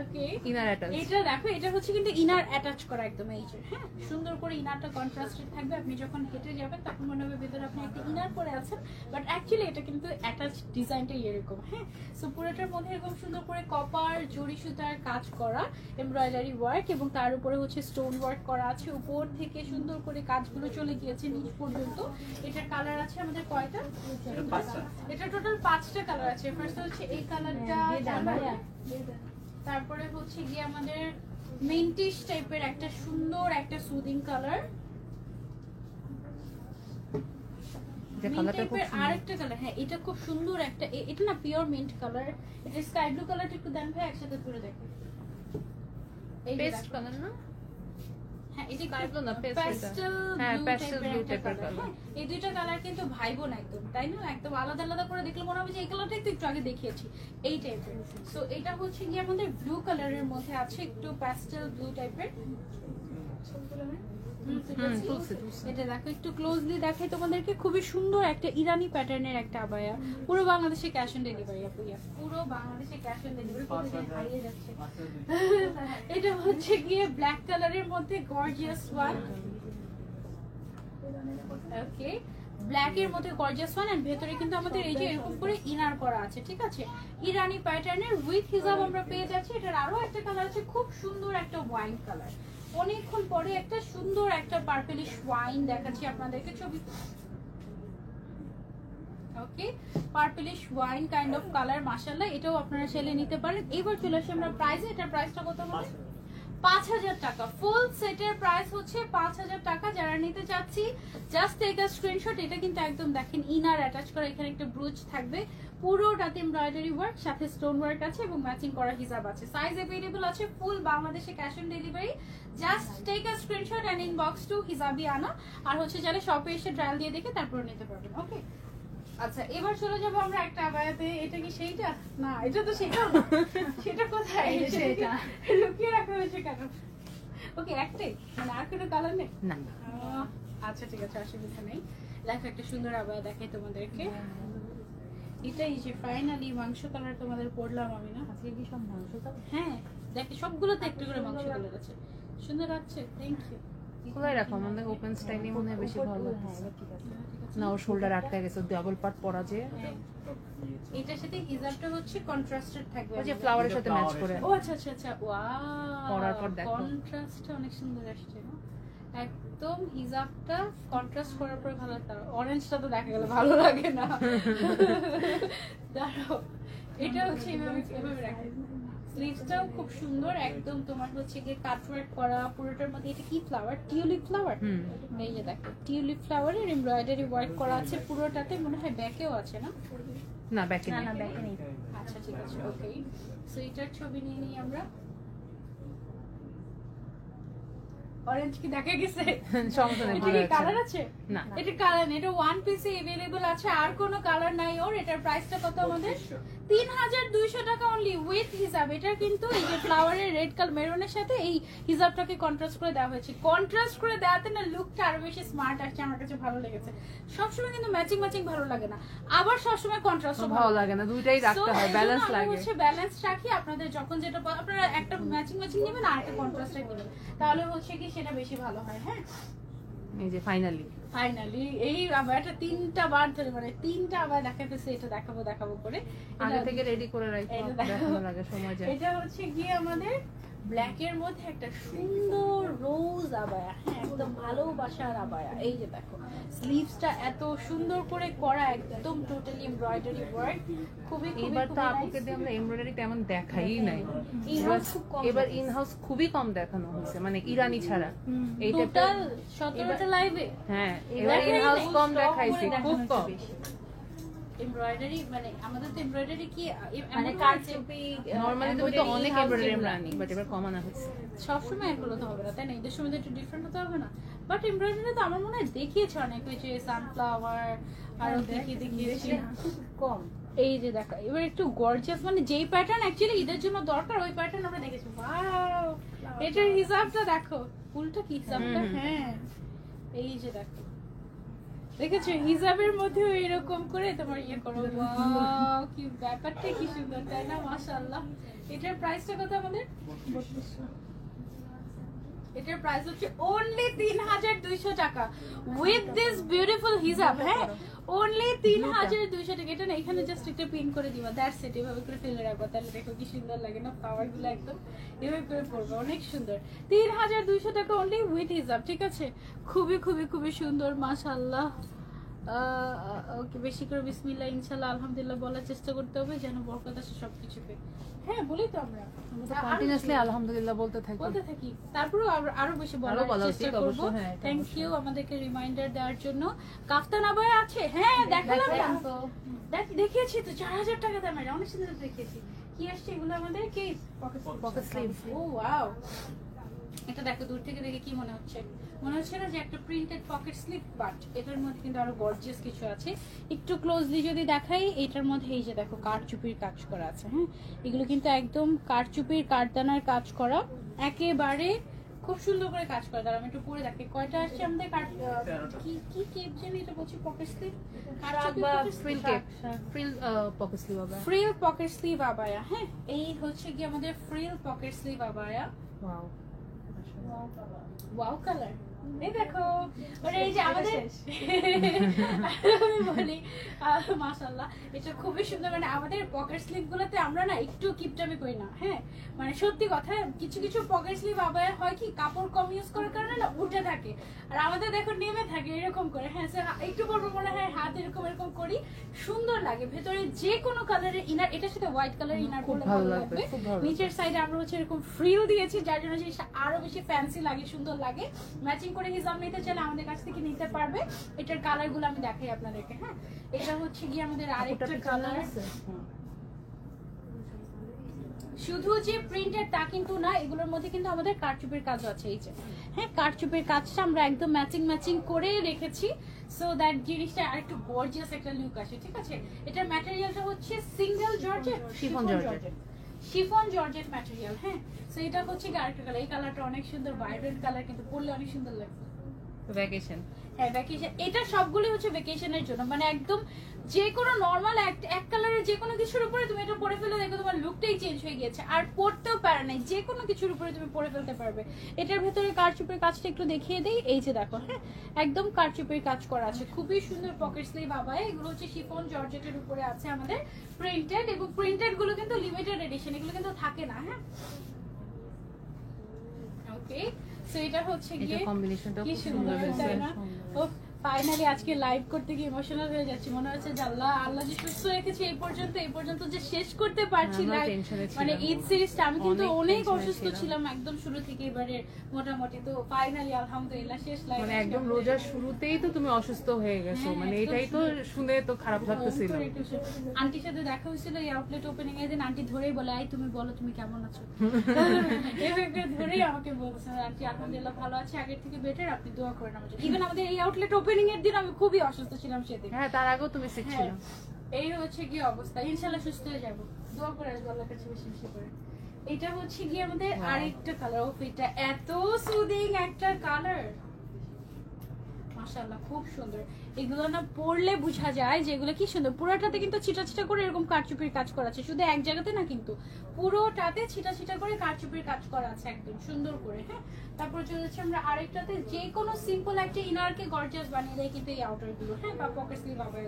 ওকে, ইনার অ্যাটাচ। এটা দেখো, এটা হচ্ছে কিন্তু ইনার অ্যাটাচ করা একদম এই যে, হ্যাঁ, সুন্দর করে ইনারটা কন্ট্রাস্টেড থাকবে। আপনি যখন হেঁটে যাবেন তখন মনে হবে ভেতরে আপনি একটা ইনার পরে আছেন, বাট অ্যাকচুয়ালি এটা কিন্তু অ্যাটাচ ডিজাইনটাই এরকম। হ্যাঁ, সো পুরোটার মধ্যে এরকম সুন্দর করে কপার জরি সুতার কাজ করা এমব্রয়ডারি ওয়ার্ক, এবং তার উপরে হচ্ছে স্টোন ওয়ার্ক করা আছে। উপর থেকে সুন্দর করে কাজগুলো চলে গিয়েছে নিচ পর্যন্ত। এটার কালার আছে আমাদের কয়টা? এটা টোটাল 5টা কালার আছে। ফার্স্ট হচ্ছে এই কালারটা, তারপরে হচ্ছে গিয়ে আমাদের মিন্টিশ টাইপের একটা সুন্দর একটা সুদিং কালার, আরেকটা কালার। হ্যাঁ, এটা খুব সুন্দর একটা, এটা না পিওর মিন্ট কালার। এটা স্কাই ব্লু কালারটা একটু দেন ভাই, একসাথে করে দেখো। এই পেস্ট কালার না? হ্যাঁ, এটা স্কাই ব্লু না, পেস্টেল ব্লু টাইপের কালার। এই দুইটা কালার কিন্তু ভাই বোন একদম, তাই না? একদম আলাদা আলাদা করে দেখলে মনে হবে যে এই কালারটা একটু আগে দেখিয়েছি, এই টাইপের। সো এটা হচ্ছে কি আমাদের ব্লু কালারের মধ্যে আছে, একটু প্যাস্টেল ব্লু টাইপের। এটা দেখো, একটু ক্লোজলি দেখাই তোমাদেরকে। খুবই সুন্দর একটা ইরানি প্যাটার্নের একটা আবায়া, পুরো বাংলাদেশে ক্যাশ অন ডেলিভারি আপু, পুরো বাংলাদেশে ক্যাশ অন ডেলিভারি। হারিয়ে যাচ্ছে। এটা হচ্ছে গিয়ে ব্ল্যাক কালারের মধ্যে গর্জিয়াস ওয়ান। ওকে, ব্ল্যাক এর মধ্যে গর্জিয়াস ওয়ান, এন্ড ভেতরে কিন্তু আমাদের এই যে এরকম করে ইনার করা আছে, ঠিক আছে, ইরানি প্যাটার্নের উইথ হিজাব আমরা পেয়ে যাচ্ছি। এটার আরো একটা কালার আছে, খুব সুন্দর একটা ওয়াইন কালার। অনেকক্ষণ পরে একটা সুন্দর একটা পার্পলিশ ওয়াইন দেখাচ্ছি আপনাদেরকে, ছবি okay, purplish wine kind of colour, মাশাআল্লাহ, এটাও আপনারা চাইলে নিতে পারেন। এবার চলে আসি আমরা প্রাইসে। এটার প্রাইসটা কত বলে? 5000 টাকা। ফুল সেটের প্রাইস হচ্ছে 5000 টাকা। যারা নিতে চাচ্ছি জাস্ট টেক আ স্ক্রিনশট। এটা কিন্তু একদম দেখেন ইনার অ্যাটাচ করা, এখানে একটা ব্রুচ থাকবে, পুরোটাতে এমব্রয়ডারি ওয়ার্ক, সাথে স্টোন ওয়ার্ক আছে এবং ম্যাচিং করা হিজাব আছে। সাইজ अवेलेबल আছে, ফুল বাংলাদেশে cash on delivery. Just take a screenshot and inbox to Hijabiana. আর হচ্ছে যারা শপে এসে ট্রায়াল দিয়ে দেখে তারপর নিতে পারবেন। ওকে, আচ্ছা এবার চলে যাবো আমরা একটা আবায়াতে। এটা কি সেইটা? না, এটা তো সেটা না। সেটা কোথায়? সেটা লুকিয়ে রাখা হয়েছে কেন? ওকে, একটাই, মানে আর কোনো কালার নেই? না। আচ্ছা ঠিক আছে, অসুবিধা নেই। লাইফ একটা সুন্দর আবায়া দেখাই তোমাদেরকে। এটাই যে ফাইনালি মাংস কালার তোমাদের পড়লাম আমি, না আজকে কি সব মাংস কালার? হ্যাঁ, দেখি সবগুলোতে একটু করে মাংস কালার আছে। সুন্দর আছে, থ্যাংক ইউ। খোলাই রাখো, আমাদের ওপেন স্টাইলই মনে হয় বেশি ভালো লাগছে। না, ওর শোল্ডার আটকে গেছে, ডাবল পার্ট পরা যে। এটার সাথে হিজাবটা হচ্ছে কন্ট্রাস্টেড থাকবে, ওই যে ফ্লাওয়ারের সাথে ম্যাচ করে। ও আচ্ছা আচ্ছা আচ্ছা, ওয়াও, পরার পর দেখো কন্ট্রাস্টটা অনেক সুন্দর আসছে না একদম। হিজাবটা কন্ট্রাস্ট করার পরে ভালো লাগে। অরেঞ্জটা তো দেখা গেল ভালো লাগে না। দাঁড়াও, এটা হচ্ছে এভাবে রাখি। স্লিভসটাও খুব সুন্দর, একদম তোমার হচ্ছে গিয়ে কাটওয়ার্ক করা পুরোটার মধ্যে। এটা কি ফ্লাওয়ার? Tulip flower. এই যে দেখো টিউলিপ ফ্লাওয়ারের এমব্রয়ডারি ওয়ার্ক করা আছে পুরোটাতে, মনে হয় ব্যাকেও আছে না? না, ব্যাকে না নেই। না, ব্যাকে নেই। আচ্ছা ঠিক আছে, ওকে। সো এটার ছবি নিয়ে নিই আমরা। অরেঞ্জ কি দেখা গেছে? সমস্যা নেই, এটা ভালো কি আছে। কালার আছে? না। এটা কালার নেই, এটা ওয়ান পিসে अवेलेबल আছে, আর কোনো কালার নাই ওর। এটার প্রাইসটা কত আমাদের? 3200 টাকা অনলি উইথ হিজাব। এটা কিন্তু এই যে ফ্লাওয়ারের রেড কালার মেরুনের সাথে এই হিজাবটাকে কন্ট্রাস্ট করে দেওয়া হয়েছে। কন্ট্রাস্ট করে দেওয়াতে না লুকটা আরো বেশি স্মার্ট আসছে, আমার কাছে ভালো লেগেছে। সবসময় কিন্তু ম্যাচিং ম্যাচিং ভালো লাগে না, আবার সবসময় কন্ট্রাস্টও ভালো লাগে না, দুইটাই রাখতে হয়, ব্যালেন্স লাগে। হচ্ছে ব্যালেন্স রাখি। আপনাদের যখন যেটা আপনারা একটা ম্যাচিং ম্যাচিং নেবেন আর একটা কন্ট্রাস্টে নেবেন, তাহলে হচ্ছে কি সেটা বেশি ভালো হয়। হ্যাঁ, এই যে ফাইনালি এই আবার একটা 3টা বার ধরে, মানে 3টা আবার দেখাতেছে, এটা দেখাবো করে আগে থেকে রেডি করে রাখো, এটা দেখো। দেখানো লাগে, সময় যায়। এটা হচ্ছে গিয়ে আমাদের ব্ল্যাক এর মধ্যে একটা সুন্দর রোজ আবায়া, হ্যাঁ একদম ভালোবাসার আবায়া। এই যে দেখো স্লিভসটা এত সুন্দর করে করা, একদম টোটালি এমব্রয়ডারি ওয়ার্ক, খুবই এবার তো আপুকে দিয়ে আমরা এমব্রয়ডারি তেমন দেখাই নাই। এবার ইন হাউস খুবই কম দেখানো হয়েছে, মানে ইরানি ছাড়া। এইটা টোটাল 17টা লাইভে। হ্যাঁ, এবার ইন হাউস কম দেখাইছি, খুব কম। এমব্রয়ডারি মানে আমাদের তো এমব্রয়ডারি কি মানে কারচুপি নরমালি তুমি তো অনেক এমব্রয়ডারি আমরা আনি, বাট এবার কমানো হয়েছে। সবসময় এগুলো তো হবে না, তাই না? এদের সময় তো একটু ডিফারেন্ট হতে হবে না। বাট এমব্রয়ডারি তো আমার মনে হয় দেখিয়েছে অনেক, ওই যে সানফ্লাওয়ার আরো দেখিয়েছি কম। এই যে দেখো এবার একটু গর্জিয়াস, মানে যেই প্যাটার্ন অ্যাকচুয়ালি ঈদের জন্য দরকার ওই প্যাটার্ন আমরা দেখেছি। ওয়াও, এটার হিসাবটা দেখো, ফুলটা কি হিসাবটা। হ্যাঁ, এই যে দেখো, দেখেছো হিজাবের মধ্যেও এরকম করে তোমার ইয়ে করো। ওয়াও, কি ব্যাপারটা কি সুন্দর, তাই না? মাশাআল্লাহ। এটার প্রাইসটা কত আমাদের? 3200। এটার প্রাইস হচ্ছে অনলি 3200 টাকা উইথ দিস বিউটিফুল হিজাব। হ্যাঁ, অনলি 3200 টাকা। এটা না এখানে জাস্ট একটা পিন করে দিবা, দ্যাটস ইট। এভাবে করে ফেলে রাখবা, তাহলে দেখো কি সুন্দর লাগে না? ফ্লাওয়ার গুলো একদম এভাবে করে পড়বে, অনেক সুন্দর। 3200 টাকা অনলি উইথ হিজাব, ঠিক আছে? খুবই খুবই খুবই সুন্দর, মাশাআল্লাহ। ওকে, বেশি করে বিসমিল্লাহ ইনশাআল্লাহ আলহামদুলিল্লাহ বলার চেষ্টা করতে হবে, যেন বরকত আসে সবকিছুতে। হ্যাঁ, বলি তো আমরা কন্টিনিউয়াসলি আলহামদুলিল্লাহ বলতে থাকি। তারপরে আরো বেশি বলার চেষ্টা করব। থ্যাংক ইউ আমাদেরকে রিমাইন্ডার দেওয়ার জন্য। কাফতান আবায়া আছে, হ্যাঁ দেখালাম তো, দেখিয়েছি তো 4000 টাকা দামের, অনেক সুন্দর দেখিয়েছি। কি আসছে এগুলো আমাদের? কি পকেট স্লিভ। ও ওয়াও, এটা দেখো দূর থেকে দেখে কি মনে হচ্ছে? মনে হচ্ছে না যে একটা প্রিন্টেড পকেট স্লিপ, বাট এটার মধ্যে কিন্তু আরো গর্জিয়াস কিছু আছে। একটু ক্লোজলি যদি দেখাই, এটার মধ্যে এই যে দেখো কারচুপির কাজ করা আছে। হ্যাঁ, এগুলো কিন্তু একদম কারচুপির কারদানার কাজ করা, একেবারে খুব সুন্দর করে কাজ করা। আমি একটু পরে দেখি কয়টা আসছে আমাদের। কি কি কেপ যেন এটা বলছি, pocket slip, frill cape, frill pocket sleeve আবায়া, ফ্রিল পকেট স্লিভ আবায়া। হ্যাঁ, এই হচ্ছে কি আমাদের ফ্রিল পকেট স্লিভ আবায়া। Wow, wow colour. এই দেখো মানে এই যে আমাদের আমি বলি মাশাআল্লাহ এটা খুবই সুন্দর মানে আমাদের পকেট স্লিপ গুলোতে আমরা না একটু কিপটামি করি না হ্যাঁ মানে সত্যি কথা কিছু কিছু পকেট স্লিপ আবার হয় কি কাপড় কম ইউজ করার কারণে না উঠে থাকে আর আমাদের দেখো নেমে থাকে এরকম করে হ্যাঁ একটু পরপর মনে হয় হাত এরকম এরকম করি সুন্দর লাগে ভেতরে যে কোনো কালারের ইনার এটার সাথে হোয়াইট কালার ইনার করলে ভালো লাগবে নিচের সাইডে আমরা হচ্ছে এরকম ফ্রিল দিয়েছি যার জন্য আরো বেশি ফ্যান্সি লাগে সুন্দর লাগে ম্যাচিং করে হিজাব নিতে চাইলে আমাদের কাছ থেকে নিতে পারবে এটার কালার গুলো আমি দেখাই আপনাদেরকে হ্যাঁ এটা হচ্ছে গিয়ে আমাদের আরেকটা কালার আছে শুধু যে প্রিন্টেড তা কিন্তু না এগুলোর মধ্যে কিন্তু আমাদের কারচুপির কাজ আছে এই যে হ্যাঁ কারচুপির কাজটা আমরা একদম ম্যাচিং করে রেখেছি সো দ্যাট জিনিসটা আরেকটু গর্জিয়াস একটা লুক আসে ঠিক আছে এটার ম্যাটেরিয়ালটা হচ্ছে single georgette chiffon georgette material হ্যাঁ সো এটা হচ্ছে আরেকটা কালার এই কালারটা অনেক সুন্দর ভাইব্রেন্ট কালার কিন্তু পরলে অনেক সুন্দর লাগবে ভ্যাকেশন হ্যাঁ ভ্যাকেশন এটা সবগুলোই হচ্ছে ভ্যাকেশনের জন্য মানে একদম যে কোনো নরমাল এক কালারের যে কোনো কিছুর উপরে তুমি এটা পরে ফেলে দেখো তোমার লুকটাই চেঞ্জ হয়ে গেছে আর পরতেও পারে না যে কোনো কিছুর উপরে তুমি পরে ফেলতে পারবে এটার ভেতরে কারচুপির কাজটা একটু দেখিয়ে দেই এই যে দেখো হ্যাঁ একদম কারচুপির কাজ করা আছে খুবই সুন্দর পকেট স্লিভ আবায় এগুলো হচ্ছে শিফন জর্জেটের উপরে আছে আমাদের প্রিন্টেড এবং প্রিন্টেড গুলো কিন্তু লিমিটেড এডিশন এগুলো কিন্তু থাকে না হ্যাঁ ওকে সো এটা হচ্ছে গিয়ে কম্বিনেশনটা কি খুব সুন্দর সুন্দর তাই না ও ফাইনালি আজকে লাইভ করতে গিয়ে ইমোশনাল হয়ে যাচ্ছি মনে হচ্ছে যে আল্লাহ যে সুস্থ রেখেছে এই পর্যন্ত যে শেষ করতে পারছি না মানে ঈদ সিরিজটা আমি কিন্তু অনেক অসুস্থ ছিলাম একদম শুরু থেকে এবারে মোটামুটি তো ফাইনালি আলহামদুলিল্লাহ শেষ লাইভ মানে একদম রোজার শুরুতেই তো তুমি অসুস্থ হয়ে গেছো মানে এটাই তো শুনে তো খারাপ লাগতেছিল আন্টির সাথে দেখা হয়েছিল এই আউটলেট ওপেনিং এর দিন আন্টি ধরেই বলে আই তুমি বলো তুমি কেমন আছো এভাবে ধরেই আমাকে বলছে আন্টি আলহামদুলিল্লাহ ভালো আছে আগের থেকে বেটার আপনি দোয়া করেন আমার জন্য ইভেন আমাদের এই আউটলেট ওপেনিং এর দিন আমি খুবই অসুস্থ ছিলাম সেদিন হ্যাঁ তার আগেও তুমি সিক ছিল এই হচ্ছে কি অবস্থা ইনশাআল্লাহ সুস্থ হয়ে যাব দোয়া করে আসবো আল্লাহর কাছে বেশি বেশি করে এটা হচ্ছে কি আমাদের আরেকটা কালার অফ এটা এত সুদিং একটা কালার মাশাআল্লাহ খুব সুন্দর এগুলো না পরলে বোঝা যায় যে এগুলো কি সুন্দর পুরোটাতে কিন্তু ছিটা করে এরকম কারচুপির কাজ করা আছে শুধু এক জায়গাতে না কিন্তু পুরোটাতে ছিটা করে কারচুপির কাজ করা আছে একদম সুন্দর করে হ্যাঁ তারপর চলে যাচ্ছে আমরা আরেকটাতে যে কোনো সিম্পল একটা ইনারকে গর্জিয়াস বানিয়ে দেয় কিন্তু এই আউটার গুলো হ্যাঁ বা পকেট স্লিভ আবার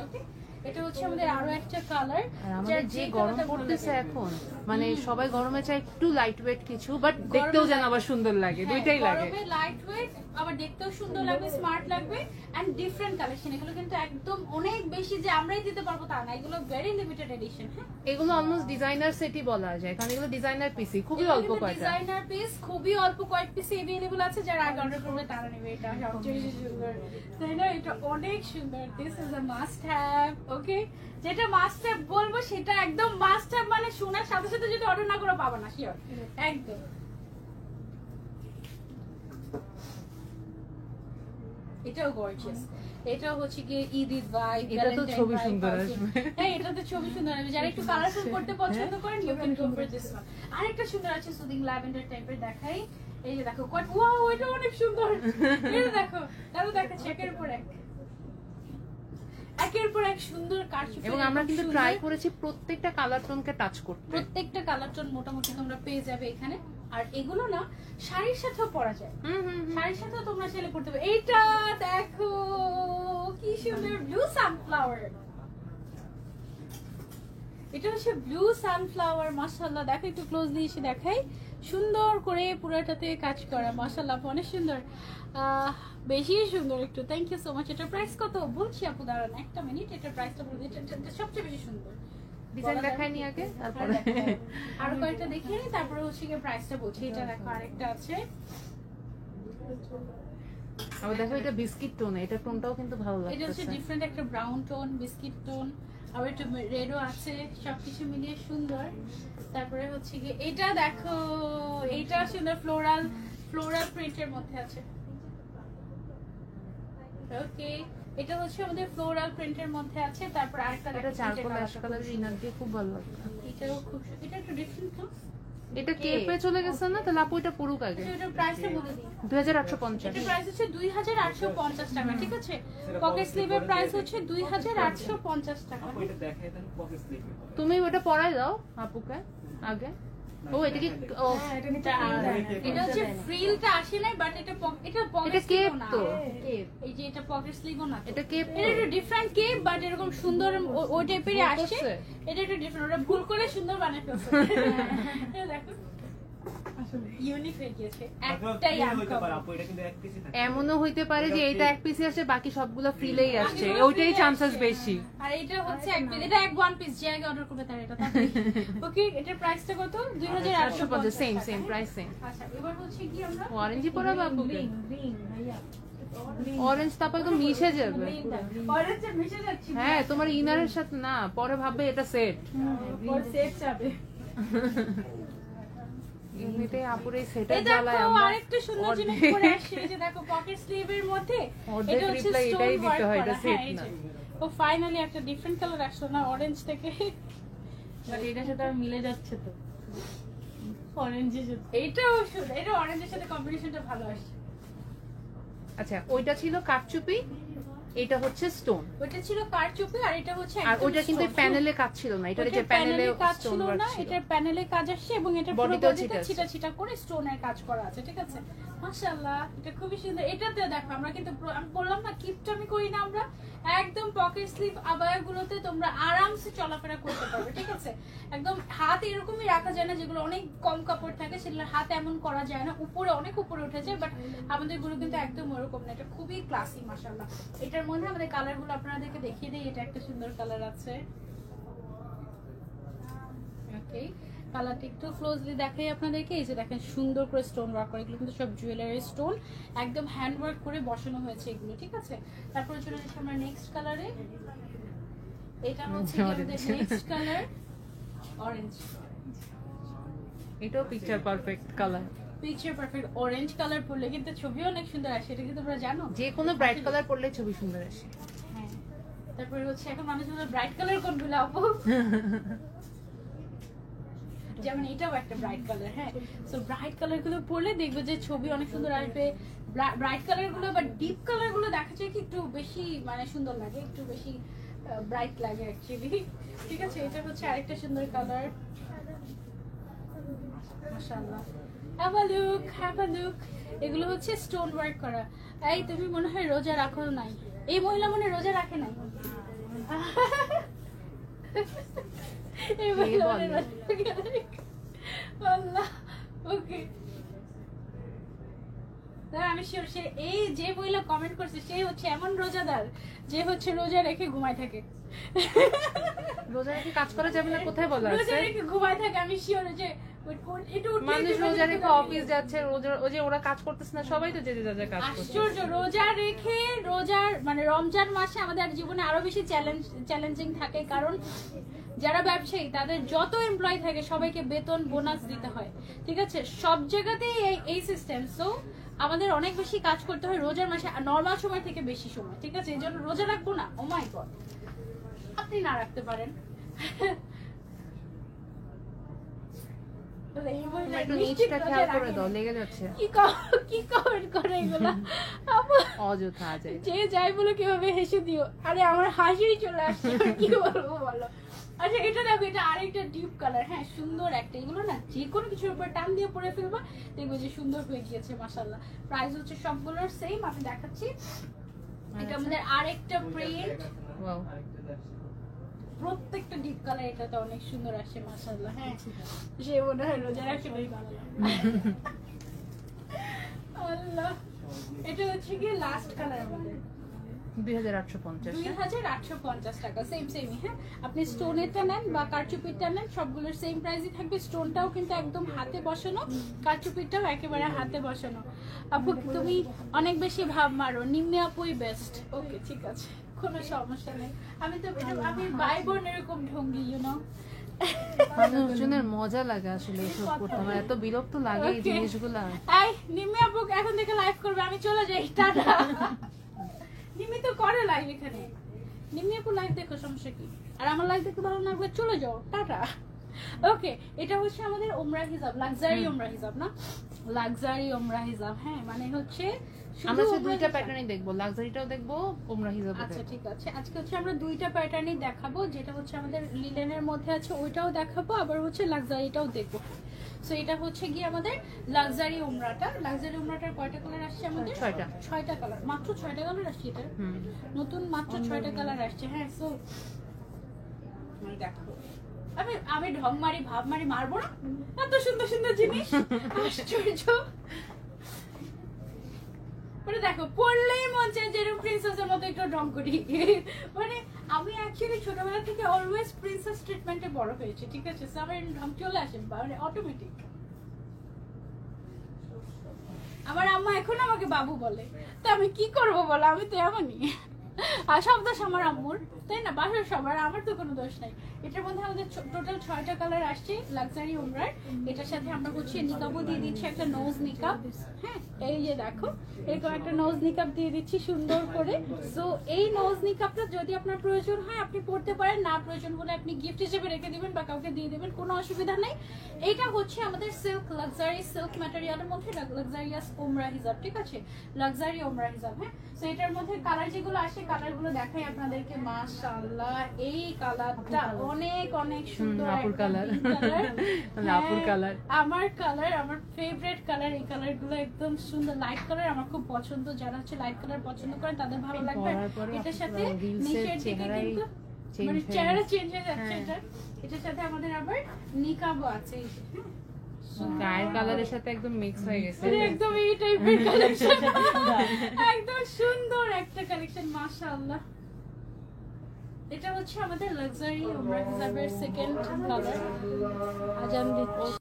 ওকে এটা হচ্ছে আমাদের আরো একটা কালার আর আমাদের যে গরম পড়তেছে এখন মানে সবাই গরমে চায় একটু লাইট ওয়েট কিছু বাট দেখতেও যেন আবার সুন্দর লাগে দুইটাই লাগে গরমে লাইট ওয়েট আবার দেখতেও সুন্দর লাগবে স্মার্ট লাগবে এন্ড ডিফারেন্ট কালেকশন এগুলো কিন্তু একদম অনেক বেশি যে আমরাই দিতে পারবো তা না এগুলো ভেরি লিমিটেড এডিশন হ্যাঁ এগুলো অলমোস্ট ডিজাইনার সেটই বলা যায় কারণ এগুলো ডিজাইনার পিসি খুবই অল্প কয়টা ডিজাইনার পিস খুবই অল্প কয়েক পিস अवेलेबल আছে যারা আগে অর্ডার করবে তারা নেবে এটা সবচেয়ে বেশি সুন্দর তাই না এটা অনেক সুন্দর this is a must have ওকে যেটা মাস্ট হ্যাভ বলবো সেটা একদম মাস্ট হ্যাভ মানে শোনার সাথে সাথে যদি অর্ডার না করো পাবা না শিওর একদম এটাও গর্জিয়াস এটাও হচ্ছে কি ঈদ ভাইব এটা তো ছবি সুন্দর আসবে হ্যাঁ এটা তো ছবি সুন্দর আসবে যারা একটু কালারফুল করতে পছন্দ করেন you can go for this one আরেকটা সুন্দর আছে সুদিং ল্যাভেন্ডার টাইপের দেখাই এই যে দেখো কোয়াট ওয়াও এটা অনেক সুন্দর এই দেখো দেখাচ্ছি একের পর এক সুন্দর কারচুপি এবং আমরা কিন্তু ট্রাই করেছি প্রত্যেকটা কালার টোনকে টাচ করতে প্রত্যেকটা কালার টোন মোটামুটি তোমরা পেয়ে যাবে এখানে আর এগুলো না শাড়ির সাথেও পরা যায় শাড়ির সাথেও তোমরা চাইলে পরতে পারবে এইটা দেখো কি সুন্দর ব্লু সানফ্লাওয়ার এটা হচ্ছে ব্লু সানফ্লাওয়ার মাশাআল্লাহ দেখো একটু ক্লোজলি এসে দেখাই সুন্দর করে পুরোটাতে কাজ করা মাশাআল্লাহ অনেক সুন্দর বেশি সুন্দর একটু থ্যাংক ইউ সো মাচ এটার প্রাইস কত বলছি আপু দাঁড়ান একটা মিনিট এটার প্রাইসটা বলে দিই এটা সবচেয়ে বেশি সুন্দর ডিজাইন দেখাইনি আগে তারপরে আরো কয়েকটা দেখিয়ে নিই তারপরে হচ্ছে কি প্রাইসটা বলছি এটা দেখো আরেকটা আছে আবার দেখো এটা বিস্কিট টোন এটা টোনটাও কিন্তু ভালো লাগছে এটা হচ্ছে ডিফারেন্ট একটা ব্রাউন টোন বিস্কিট টোন আবার একটু রেডও আছে সবকিছু মিলিয়ে সুন্দর তারপরে হচ্ছে কি এটা দেখো এটা সুন্দর ফ্লোরাল প্রিন্টের মধ্যে আছে ওকে এটা হচ্ছে আমাদের ফ্লোরাল প্রিন্টের মধ্যে আছে তারপর আরেকটা এটা চারকোল অ্যাশ কালারের ইনার দিয়ে খুব ভালো লাগছে এটাও খুব এটা একটু ডিফারেন্ট না এটা কেপে চলে গেছে না তাহলে আপু এটা পুরো আগে এটার প্রাইসটা বলে দিই 2850 এটার প্রাইস হচ্ছে 2850 টাকা ঠিক আছে পকেট স্লিভের প্রাইস হচ্ছে 2850 টাকা তুমি ওটা পরাই দাও আপুকে আগে ও এটা কি ও হ্যাঁ, এটা নিচে feel দেয় না। এটা হচ্ছে ফ্রিলটা আসে নাই, বাট এটা এটা পকেট এটা কেপ তো। কেপ। এই যে এটা পকেট স্লিভও না তো। এটা কেপ এটা একটু ডিফারেন্ট কেপ, বাট এরকম সুন্দর ওই টাইপেরই আসে। বলতেছে? এটা একটু ডিফারেন্ট, ওটা ভুল করে সুন্দর বানায় ফেলছে। এটা দেখো ইউনিক হয়ে গিয়েছে, একটাই আনকমন। এমনও হইতে পারে যে এটা এক পিসে আসে, বাকি সবগুলো ফ্রিলেই আসছে, বাকিগুলো ওইটাই free চান্সেস আসছে। বেশি। আর এটা হচ্ছে এক পিস, এটা এক ওয়ান পিস, যে আগে অর্ডার করবে তার এটা। ওকে, এটার প্রাইসটা কত? 2850 সেম সেম প্রাইস সেম। আচ্ছা, এবার হচ্ছে কি আমরা অরেঞ্জই পরা বাবু, গ্রিন ভাইয়া। অরেঞ্জ তারপরে তো মিশে যাবে। অরেঞ্জে মিশে যাচ্ছে। হ্যাঁ তোমার ইনারের সাথে না, পরে ভাববে এটা সেট। ওর সেট যাবে। এমনিতে আপুর এই সেটের এই জ্বালায় দেখো আমরা আরেকটা সুন্দর জিনিস পরে আসছে, এই যে দেখো পকেট স্লিভের মধ্যে অর্ধেক এটা হচ্ছে reply স্টোন এটাই দিতে ওয়ার্ক হয়, করা। এটা set হ্যাঁ, এই না। যে। ও ফাইনালি একটা ডিফারেন্ট কালার আসলো না অরেঞ্জ থেকে। বাট এটার সাথে আর মিলে যাচ্ছে তো অরেঞ্জের সাথে। এইটাও সুন্দর, এটা অরেঞ্জের সাথে কম্বিনেশনটা ভালো আসছে। আচ্ছা ওইটা ছিল কারচুপি, এটা হচ্ছে স্টোন। ওটা ছিল কারচুপি, আর এটা হচ্ছে আর একদম ওইটা কিন্তু stone। প্যানেলে কাজ ছিল না, এটা যে ওটার প্যানেলে কাজ স্টোন ছিল ওয়ার্ক না, ছিল। এটার প্যানেলে কাজ আসছে এবং এটা পুরো বডিতেও বডিতে ছিটা ছিটা ছিটা করে স্টোনের কাজ করা আছে, ঠিক আছে? মাশাআল্লাহ, এটা খুবই সুন্দর। এটাতে দেখো আমরা কিন্তু আমি বললাম না কিপটা আমি করি না, আমরা একদম পকেট স্লিভ আবায়াগুলোতে তোমরা আরামসে চলাফেরা করতে পারবে, ঠিক আছে? একদম হাত এরকমই রাখা যায় না, যেগুলো অনেক কম কাপড় থাকে সেগুলো হাত এমন করা যায় না, উপরে অনেক উপরে উঠে যায়, বাট আমাদের গুলো কিন্তু একদম ওরকম না, এটা খুবই ক্লাসি মাশাআল্লাহ। এটার মধ্যে আমাদের কালার গুলো আপনাদেরকে দেখিয়ে দিই, এটা একটা সুন্দর কালার আছে। ওকে, কালারটা একটু ক্লোজলি দেখাই আপনাদেরকে। এই যে দেখেন সুন্দর করে স্টোন ওয়ার্ক করে, এগুলো কিন্তু সব জুয়েলারি স্টোন, একদম হ্যান্ড ওয়ার্ক করে বসানো হয়েছে এগুলো, ঠিক আছে? তারপরে চলে যাচ্ছি আমরা নেক্সট কালারে। এটা হচ্ছে আমাদের নেক্সট কালার অরেঞ্জ। এটাও picture perfect colour. Picture perfect orange colour পরলে কিন্তু ছবি অনেক সুন্দর আসে, এটা কি তোমরা জানো? যে কোনো ব্রাইট কালার পরলে ছবি সুন্দর আসে। হ্যাঁ, তারপরে হচ্ছে এখন মানুষ বলে ব্রাইট কালার কোনগুলো আপু? যেমন এটাও একটা ব্রাইট কালার, হ্যাঁ। সো ব্রাইট কালার গুলো পরলে দেখবে যে ছবি অনেক সুন্দর আসবে। ব্রাইট কালার গুলো বা ডিপ কালার গুলো দেখা যায় কি একটু বেশি মানে সুন্দর লাগে, একটু বেশি ব্রাইট লাগে অ্যাকচুয়ালি, ঠিক আছে? এটা হচ্ছে আরেকটা সুন্দর কালার। মাশাআল্লাহ, হ্যাভ আ লুক। এগুলো হচ্ছে স্টোন ওয়ার্ক করা। এই তুমি মনে হয় রোজা রাখো নাই, এই মহিলা মনে হয় রোজা রাখে নাই। এই মহিলা মনে হয় রোজা রাখে নাই। আল্লাহ, ওকে। আমি শিওর সে এই যে মহিলা কমেন্ট করছে সে হচ্ছে এমন রোজাদার যে হচ্ছে রোজা রেখে ঘুমায় থাকে। রোজা রেখে কাজ করা যাবে না কোথায় বলা রোজা আছে? রেখে ঘুমায় থাকে, আমি শিওর যে মানুষ রোজা রেখে অফিস যাচ্ছে, ওই যে ওরা কাজ করতেছে না, সবাই তো যেতে যাচ্ছে কাজ করছে। আশ্চর্য, রোজা রেখে রোজার মানে রমজান মাসে আমাদের জীবনে আরো বেশি চ্যালেঞ্জিং থাকে, কারণ যারা ব্যবসায়ী তাদের যত এমপ্লয়ি থাকে সবাইকে বেতন বোনাস দিতে হয়, ঠিক আছে? সব জায়গাতেই এই সিস্টেম। সো আমাদের অনেক বেশি কাজ করতে হয় রোজার মাসে, নর্মাল সময় থেকে বেশি সময়, ঠিক আছে? এই জন্য রোজা রাখবো না, ও মাই গড, আপনি না রাখতে পারেন। একটু নিচটা খেয়াল করে দাও, লেগে যাচ্ছে। কি কমেন্ট করে এগুলো অযথা যায়। যে যাই বলে কিভাবে হেসে দিও, আরে আমার হাসিই চলে আসছে, কি বলবো বলো। আচ্ছা এটা দেখো, এটা আরেকটা ডিপ কালার, হ্যাঁ সুন্দর একটা। এগুলো না যে কোনো কিছুর উপর টান দিয়ে পরে ফেলবা, দেখবো যে সুন্দর হয়ে গিয়েছে মাশাআল্লাহ। প্রাইস হচ্ছে সবগুলোর সেম, আমি দেখাচ্ছি। এটা আমাদের আরেকটা প্রিন্ট, ওয়াও, প্রত্যেকটা ডিপ কালার এটাতে অনেক সুন্দর আসে মাশাআল্লাহ। হ্যাঁ, সে মনে হয় রোজা রাখে ভাই বাংলা। আল্লাহ, এটা হচ্ছে কি লাস্ট কালার আমাদের 2850। 2850 টাকা, সেমই। হ্যাঁ, আপনি স্টোনেরটা নেন বা কারচুপিরটা নেন, সবগুলোর সেম প্রাইসই থাকবে। স্টোনটাও কিন্তু একদম হাতে বসানো, কারচুপিরটাও একেবারে হাতে বসানো। আপু তুমি অনেক বেশি ভাব মারো, নিম্নে আপুই বেস্ট। ওকে, ঠিক আছে, কোনো সমস্যা নেই। আমি ভাই বোন এরকম ঢঙ্গি, ইউ নো। মানুষজনের মজা লাগে আসলে এসব করতে, আমার এত বিরক্ত লাগে এই Okay. জিনিসগুলা। এই নিম্নে আপু এখন থেকে লাইভ করবে, আমি চলে যাই, টাটা। নিম্মি তো করে লাইভ এখানে, নিম্মি আপু লাইভ দেখো, সমস্যা কি? আর আমার লাইভ দেখতে ভালো না লাগলে চলে যাও, টাটা। ওকে, এটা হচ্ছে আমাদের ওমরা হিজাব, লাক্সারি ওমরা হিজাব, না লাক্সারি ওমরা হিজাব। হ্যাঁ, মানে হচ্ছে আমরা শুধু ওমরা দুইটা হিজাব। প্যাটার্নই দেখবো, লাক্সারিটাও দেখবো, ওমরা হিজাবও আচ্ছা দেখবো। ঠিক আছে, আজকে হচ্ছে আমরা দুইটা প্যাটার্নই দেখাবো, যেটা হচ্ছে আমাদের লিলেনের মধ্যে আছে ওইটাও দেখাবো, আবার হচ্ছে লাক্সারিটাও দেখবো। সো এটা হচ্ছে গিয়ে আমাদের লাক্সারি উমরাটার কয়টা কালার আসছে আমাদের? 6টা কালার, মাত্র 6টা কালার আসছে এটা নতুন, মাত্র 6টা কালার আসছে। হ্যাঁ, সো দেখো আমি ঢং মারি ভাব মারি মারবো না, এত সুন্দর সুন্দর জিনিস, আশ্চর্য। মানে দেখো পড়লেই মন চায় যেরকম প্রিন্সেসের মতো একটু ঢং করি। মানে আমি অ্যাকচুয়ালি ছোটবেলা থেকে অলওয়েজ প্রিন্সেস ট্রিটমেন্টে বড় হয়েছি, ঠিক আছে? সো আমার ঢং চলে আসে মানে অটোমেটিক। আমার আম্মা এখন আমাকে বাবু বলে, তো আমি কি করব বলো, আমি তো এমনই। আর সব দোষ আমার আম্মুর, তাই না? বাসার সবার, আমার তো কোনো দোষ নাই। এটার মধ্যে আমাদের টোটাল 6টা কালার আসছে লাক্সারি উমরার। এটার সাথে আমরা হচ্ছে নিকাবও দিয়ে দিচ্ছি, একটা নোজ নিকাব। হ্যাঁ, এই যে দেখো এরকম একটা নোজ নিকাব দিয়ে দিচ্ছি সুন্দর করে। সো এই নোজ নিকাবটা যদি আপনার প্রয়োজন হয় আপনি পড়তে পারেন, না প্রয়োজন হলে আপনি গিফট হিসেবে রেখে দিবেন বা কাউকে দিয়ে দেবেন, কোনো অসুবিধা নেই। এটা হচ্ছে আমাদের সিল্ক, লাক্সারি সিল্ক ম্যাটেরিয়ালের মধ্যে লাক্সারিয়াস উমরা হিজাব, ঠিক আছে? লাক্সারি উমরা হিজাব। হ্যাঁ, তো এটার মধ্যে কালার যেগুলো আসে কালারগুলো দেখাই আপনাদেরকে। মাশাআল্লাহ, এই কালারটা অনেক অনেক সুন্দর আপুর কালার, আপুর কালার, আমার কালার, আমার ফেভারিট কালার। এই কালারগুলো একদম সুন্দর, লাইট কালার আমার খুব পছন্দ। যারা হচ্ছে লাইট কালার পছন্দ করেন তাদের ভালো লাগবে। এটার সাথে নিচের দিকে কিন্তু মানে চেহারা চেঞ্জ হয়ে যাচ্ছে। এটার সাথে আমাদের আবার নিকাবও আছে। গায়ের কালারের সাথে একদম মিক্স হয়ে গেছে, একদম এই টাইপের কালেকশন, একদম সুন্দর একটা কালেকশন, মাশাআল্লাহ। এটা হচ্ছে আমাদের লাক্সারি উমরা হিজাবের সেকেন্ড কালার। আজান দিচ্ছি।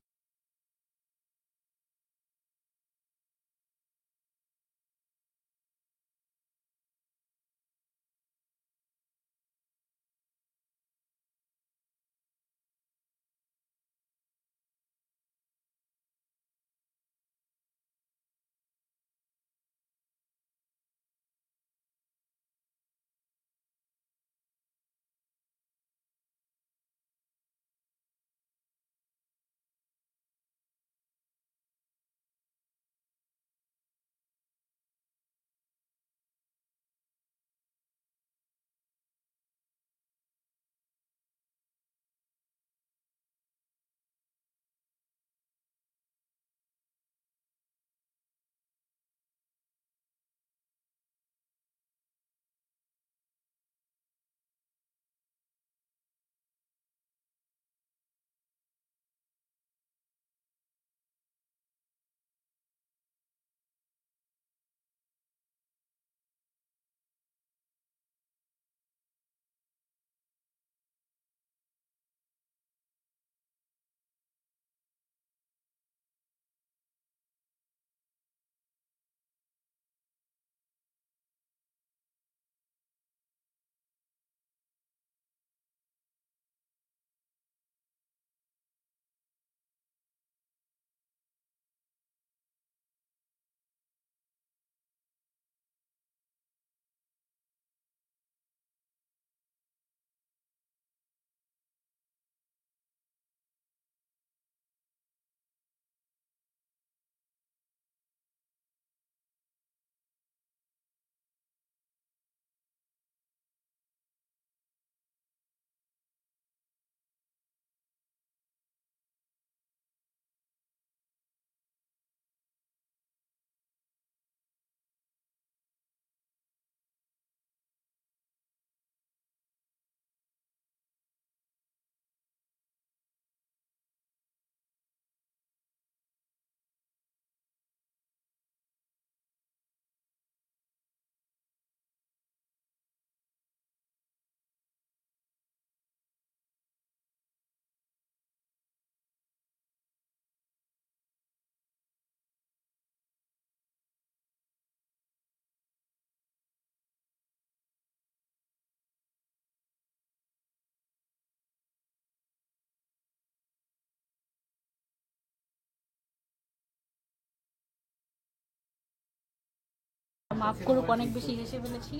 মাফ করুক, অনেক বেশি হেসে ফেলেছি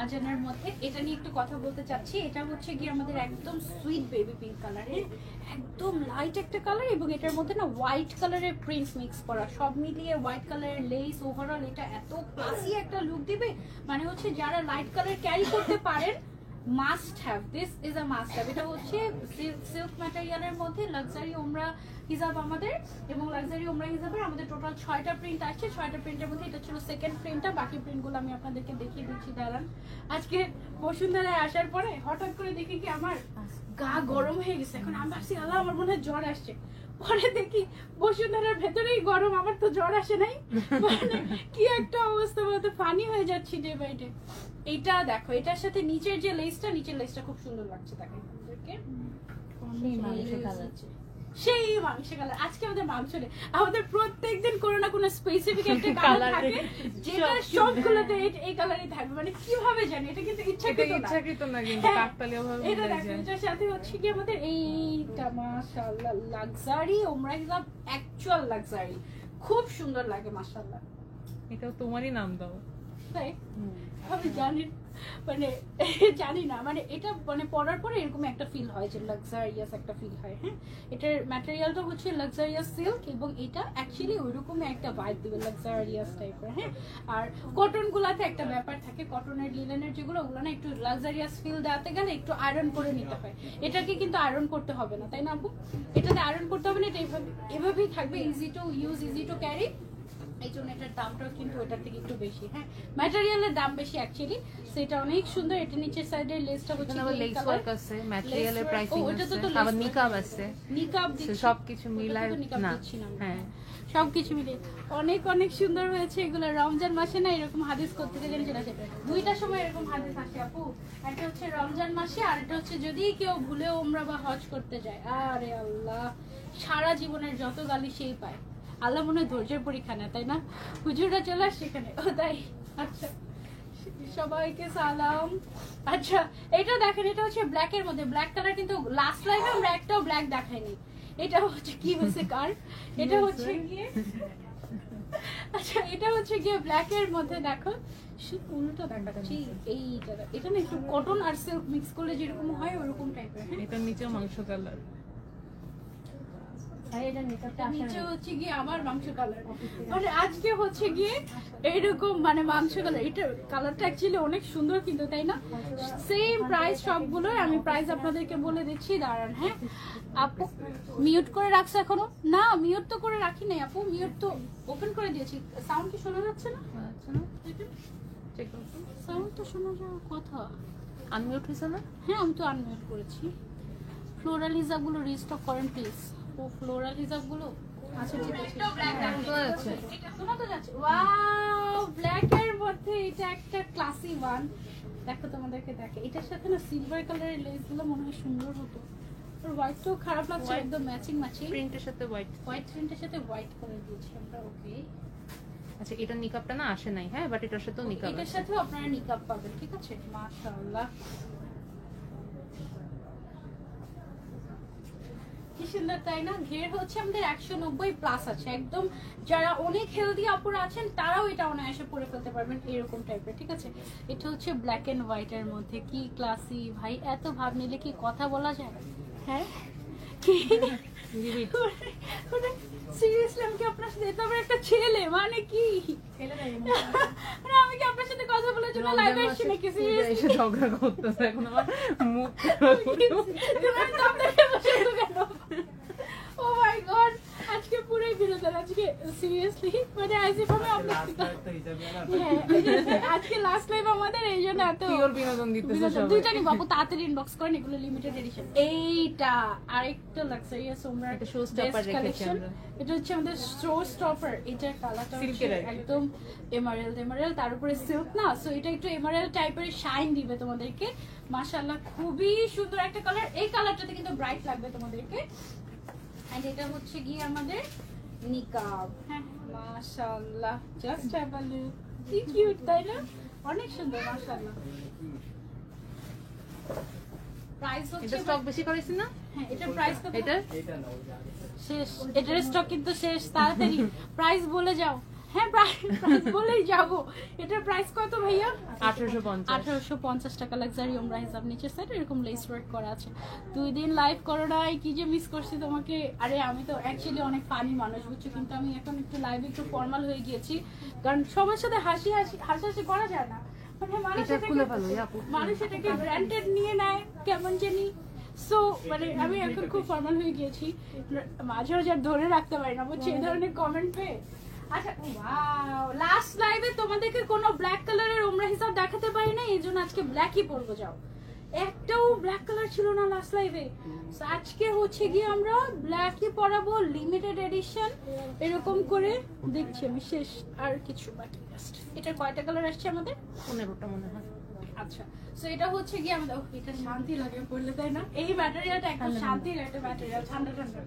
আজানের মধ্যে। এটা নিয়ে একটু কথা বলতে চাচ্ছি। এটা হচ্ছে গিয়ে আমাদের একদম সুইট বেবি পিঙ্ক কালারের, একদম লাইট একটা কালার, এবং এটার মধ্যে না হোয়াইট কালারের প্রিন্টস মিক্স করা, সব মিলিয়ে হোয়াইট কালারের লেস। ওভারঅল এটা এত ক্লাসি একটা লুক দিবে, মানে হচ্ছে যারা লাইট কালার ক্যারি করতে পারেন must have, this is a must have. এটা হচ্ছে সিল্ক ম্যাটেরিয়ালের মধ্যে লাক্সারি ওমরা হিজাব আমাদের, এবং লাক্সারি ওমরা হিজাবের আমাদের টোটাল 6টা প্রিন্ট আসছে। 6টা প্রিন্টের মধ্যে এটা ছিল সেকেন্ড প্রিন্টটা, বাকি প্রিন্টগুলো আমি আপনাদেরকে দেখিয়ে দিচ্ছি দাঁড়ান। আজকে বসুন্ধরায় আসার পরে হঠাৎ করে দেখি কি আমার গা গরম হয়ে গেছে, এখন আমি ভাবছি আল্লাহ আমার মনে হয় জ্বর আসছে, পরে দেখি বসুন্ধরার ভেতরেই গরম, আমার তো জ্বর আসে নাই, মানে কি একটা অবস্থা বলতে, ফানি হয়ে যাচ্ছি ডে বাই ডে। এইটা দেখো, এটার সাথে নিচের যে লেসটা, নিচের লেসটা খুব সুন্দর লাগছে তাকে আপনাদেরকে, সেই মাংসের কালার। আজকে আমাদের মাংস নেই, আমাদের প্রত্যেকদিন কোনো না কোনো স্পেসিফিক একটা কালার থাকে যেটা সবগুলোতে এই কালারই থাকবে, মানে কিভাবে জানি, এটা কিন্তু ইচ্ছাকৃত না, কিন্তু কাকতালীয় ভাবে এটা দেখো, এটার সাথে হচ্ছে কি আমাদের এইটা মাশাআল্লাহ লাক্সারি ওমরা হিজাব, অ্যাকচুয়াল লাক্সারি, খুব সুন্দর লাগে মাশাআল্লাহ। এটাও তোমারই নাম দাও। তাই আমি জানি, মানে জানি না, মানে এটা মানে পরার পরে এরকম একটা ফিল হয় যে লাক্সারিয়াস একটা ফিল হয়। হ্যাঁ, এটার ম্যাটেরিয়ালটা হচ্ছে লাক্সারিয়াস সিল্ক, এবং এটা অ্যাকচুয়ালি ওইরকমই একটা ভাইব দিবে লাক্সারিয়াস টাইপের। হ্যাঁ, আর কটন গুলাতে একটা ব্যাপার থাকে, কটনের লিনেনের যেগুলো, ওগুলো না একটু লাক্সারিয়াস ফিল দেওয়াতে গেলে একটু আয়রন করে নিতে হয়। এটাকে কিন্তু আয়রন করতে হবে না, তাই না আপু? এটাতে আয়রন করতে হবে না, এটা এভাবেই থাকবে, easy to use, easy to carry. এই জন্য এটার দামটাও কিন্তু ওটার থেকে একটু বেশি। হ্যাঁ, ম্যাটেরিয়ালের দাম বেশি অ্যাকচুয়ালি। সেটা অনেক সুন্দর। এটা নিচের সাইডের লেসটা হচ্ছে আবার লেস ওয়ার্ক আছে, ম্যাটেরিয়ালের প্রাইসিং আছে, আবার নিকাব আছে, নিকাব দিচ্ছি, সবকিছু মিলায় না। হ্যাঁ, সবকিছু মিলে অনেক অনেক সুন্দর হয়েছে এগুলো। রমজান মাসে না এরকম হাদিস করতে গেলে চলে আসে, দুইটার সময় এরকম হাদিস আসে আপু। একটা হচ্ছে রমজান মাসে, আর একটা হচ্ছে যদি কেউ ভুলে ওমরা বা হজ করতে যায়, আরে আল্লাহ, সারা জীবনের যত গালি সেই পায়। আল্লাহ মনে হয় ধৈর্যের পরীক্ষা নেয়, তাই না? হুজুররা চলে আসছে এখানে, ও তাই। আচ্ছা, সবাইকে সালাম। আচ্ছা, এটা দেখেন, এটা হচ্ছে ব্ল্যাক এর মধ্যে, ব্ল্যাক কালার, কিন্তু লাস্ট লাইভে আমরা একটাও ব্ল্যাক দেখাইনি। এটা হচ্ছে কি হয়েছে কার, এটা হচ্ছে গিয়ে, আচ্ছা এটা হচ্ছে গিয়ে ব্ল্যাক এর মধ্যে, দেখো উল্টো দেখাচ্ছি। এইটা এটা না একটু কটন আর সিল্ক মিক্স করলে যেরকম হয় ওরকম টাইপের। এটার নিচেও মাংস কালার, নিচে হচ্ছে গিয়ে আবার মাংস কালার, মানে আজকে হচ্ছে গিয়ে এইরকম মানে মাংস কালার। এটা কালারটা অ্যাকচুয়ালি অনেক সুন্দর কিন্তু, তাই না? সেম প্রাইস সবগুলোর, আমি প্রাইস আপনাদেরকে বলে দিচ্ছি দাঁড়ান। হ্যাঁ আপু, মিউট করে রাখছো এখনো? না মিউট তো করে রাখি নাই আপু, মিউট তো ওপেন করে দিয়েছি। সাউন্ড কি শোনা যাচ্ছে না? সাউন্ড তো শোনা যাওয়ার কথা। আনমিউট হয়েছে না? হ্যাঁ আমি তো আনমিউট করেছি। ফ্লোরাল হিজাবগুলো রিস্টক করেন প্লিজ। ও ফ্লোরাল হিজাবগুলো, আচ্ছা ঠিক আছে, শোনা তো যাচ্ছে। ওয়াও, ব্ল্যাক এর মধ্যে এটা একটা ক্লাসি ওয়ান। দেখো তোমাদেরকে দেখে, এটার সাথে না সিলভার কালারের লেসগুলো মনে হয় সুন্দর হতো। আর হোয়াইটটাও খারাপ লাগছে, একদম ম্যাচিং ম্যাচিং। প্রিন্টের সাথে হোয়াইট, হোয়াইট প্রিন্টের সাথে হোয়াইট করে দিয়েছি আমরা। ওকে, আচ্ছা এটা নিকাবটা না আসে নাই। হ্যাঁ, বাট এটার সাথেও নিকাব আছে, এটার সাথেও আপনারা নিকাব পাবেন, ঠিক আছে? মাশাআল্লাহ, কি সুন্দর, তাই না? ঘের হচ্ছে আমাদের 190 প্লাস আছে, একদম যারা অনেক হেলদি আপুরা আছেন তারাও এটা অনায়াসে পরে ফেলতে পারবেন, এরকম টাইপের, ঠিক আছে? এটা হচ্ছে ব্ল্যাক এন্ড হোয়াইট এর মধ্যে, কি ক্লাসি ভাই, এত ভাব নিলে কি কথা বলা যায়? হ্যাঁ কি সিরিয়াসলি, আমি কি আপনার সাথে, তবে একটা ছেলে মানে কি, মানে আমি কি আপনার সাথে কথা বলার জন্য লাইভে এসেছি নাকি? সিরিয়াসলি এসে ঝগড়া করতেছে, এখন আমার মুখ ও মাই গড, আজকে পুরোই বিরোধ। আজকে সিরিয়াসলি মানে আইসি ভাবে আপনার আজকে লাস্ট লাইভ আমাদের, এই জন্য এত পিওর বিনোদন দিতেছে সবাই। দুইটা নিব আপু, তাড়াতাড়ি ইনবক্স করেন, এগুলো লিমিটেড এডিশন। এইটা আরেকটা লাক্সারিয়াস ওমরা একটা শো স্টপার রেখেছি আমরা। এটা হচ্ছে আমাদের শো স্টপার। এটার কালারটা হচ্ছে একদম এমারেল্ড এমারেল্ড, তার উপরে সিল্ক না, সো এটা একটু এমারেল্ড টাইপের শাইন দিবে তোমাদেরকে। মাশাআল্লাহ, খুবই সুন্দর একটা কালার। এই কালারটাতে কিন্তু ব্রাইট লাগবে তোমাদেরকে। এন্ড এটা হচ্ছে গিয়ে আমাদের নিকাব। হ্যাঁ মাশাআল্লাহ, জাস্ট হ্যাভ আ লুক, কি কিউট, তাই না? অনেক সুন্দর মাশাআল্লাহ। প্রাইস হচ্ছে, এটা স্টক বেশি করেছি না? হ্যাঁ এটার প্রাইস কত? এটা শেষ, এটার স্টক কিন্তু শেষ, তাড়াতাড়ি প্রাইস বলে যাও। হ্যাঁ প্রাইস বলেই যাবো। এটার প্রাইস কত ভাইয়া? 1850 টাকা। লাক্সারি ওমরা হিসাব, নিচের সাইড এরকম লেস ওয়ার্ক করা আছে। 2 দিন লাইভ করো নাই, কি যে মিস করছি তোমাকে। আরে আমি তো অ্যাকচুয়ালি অনেক ফানি মানুষ বুঝছো, কিন্তু আমি এখন একটু লাইভে একটু ফর্মাল হয়ে গিয়েছি, কারণ সবার সাথে হাসাহাসি করা যায় না। মানে মানুষ এটা এটাকে- খুলে ভালো আপু। মানুষ এটাকে গ্র্যান্টেড নিয়ে নেয় কেমন জানি। সো মানে আমি এখন খুব ফর্মাল হয়ে গিয়েছি, মাঝে মাঝে আর ধরে রাখতে পারি না বুঝছি এই ধরনের কমেন্ট পেয়ে। আচ্ছা ওয়াও, লাস্ট লাইভে তোমাদেরকে কোনো ব্ল্যাক কালারের ওমরা হিসাব দেখাতে পারি না, এই জন্য আজকে ব্ল্যাকই পরবো। যাও, একটাও ব্ল্যাক কালার ছিল না লাস্ট লাইভে। আজকে হচ্ছে গিয়ে আমরা ব্ল্যাকই পরাবো, লিমিটেড এডিশন এরকম করে। দেখছি আমি শেষ, আর কিছু বাকি জাস্ট। এটার কয়টা কালার আসছে আমাদের? 15টা মনে হয়। আচ্ছা, সো এটা হচ্ছে কি আমাদের, এটা শান্তি লাগে পড়লে, তাই না? এই ম্যাটেরিয়ালটা একদম শান্তির একটা ম্যাটেরিয়াল, ঠান্ডা ঠান্ডা।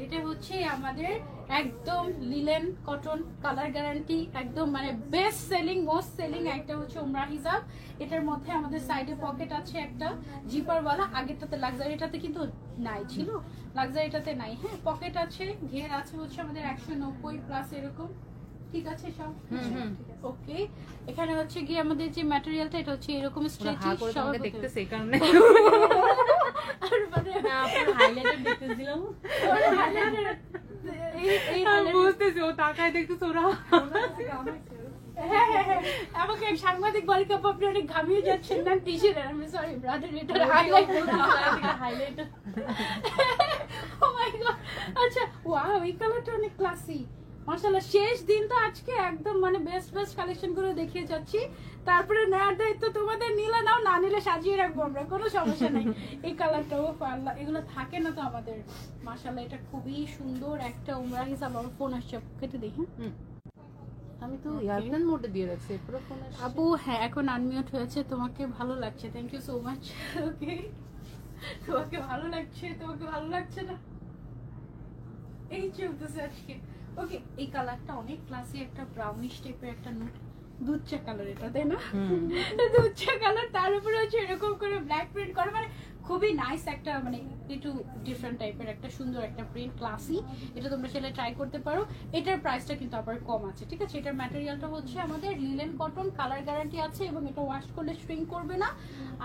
এটা হচ্ছে আমাদের একদম লিলেন কটন, কালার গ্যারান্টি, একদম মানে বেস্ট সেলিং, মোস্ট সেলিং একটা হচ্ছে উমরা হিজাব। এটার মধ্যে আমাদের সাইডে পকেট আছে একটা জিপারওয়ালা, আগেরটাতে লাক্সারিটাতে কিন্তু নাই ছিল, লাক্সারিটাতে নাই। হ্যাঁ, পকেট আছে, ঘের আছে হচ্ছে আমাদের 190 প্লাস এরকম। ঠিক আছে সব? ওকে। এখানে হচ্ছে গিয়ে আমাদের যে ম্যাটেরিয়ালটা, এটা হচ্ছে এরকম স্ট্রেচি, করে তোমাকে দেখতেছে এই কারণে। আর মানে না আপনার হাইলাইটার দেখতেছিলাম। এই আমি বুঝতেছি ও তাকায় দেখতেছে ওরা। হ্যাঁ, আমাকে এক সাংবাদিক বালিকা আপনি অনেক ঘামিয়ে যাচ্ছেন না টিশার্ট। আমি সরি ব্রাদার, এটা হাইলাইট হাইলাইটার ও মাই গড। আচ্ছা ওয়াও, এই কালারটা অনেক ক্লাসি মাশাআল্লাহ। শেষ দিন তো আজকে একদম মানে বেস্ট বেস্ট কালেকশন গুলো দেখিয়ে যাচ্ছি, তারপরে নেওয়ার দায়িত্ব তোমাদের। নিলে নাও, না নিলে সাজিয়ে রাখবো আমরা, কোনো সমস্যা নাই। এই কালারটা ও আল্লাহ, এগুলো থাকে না তো আমাদের মাশাআল্লাহ। এটা খুবই সুন্দর একটা উমরা হিসাব। আমার ফোন আসছে, কেটে দেখি। আমি তো এয়ারপ্লেন মোডে দিয়ে রাখছি, পুরো ফোন আপু হ্যাঁ এখন আনমিউট হয়েছে, তোমাকে ভালো লাগছে, থ্যাংক ইউ সো মাচ। ওকে, তোমাকে ভালো লাগছে, তোমাকে ভালো লাগছে না, এই চলতেছে আজকে। ওকে, এই কালারটা অনেক ক্লাসি, একটা ব্রাউনিশ টাইপের একটা নোট, দুধ চা কালার এটা, তাই না? দুধ চা কালার, তার উপরে হচ্ছে এরকম করে ব্ল্যাক প্রিন্ট করে, মানে খুবই নাইস একটা, মানে একটু ডিফারেন্ট টাইপের একটা সুন্দর একটা প্রিন্ট, ক্লাসি। এটা তোমরা চাইলে ট্রাই করতে পারো। এটার প্রাইসটা কিন্তু আবার কম আছে, ঠিক আছে? এটার ম্যাটেরিয়ালটা হচ্ছে আমাদের লিলেন কটন, কালার গ্যারান্টি আছে, এবং এটা ওয়াশ করলে শ্রিঙ্ক করবে না।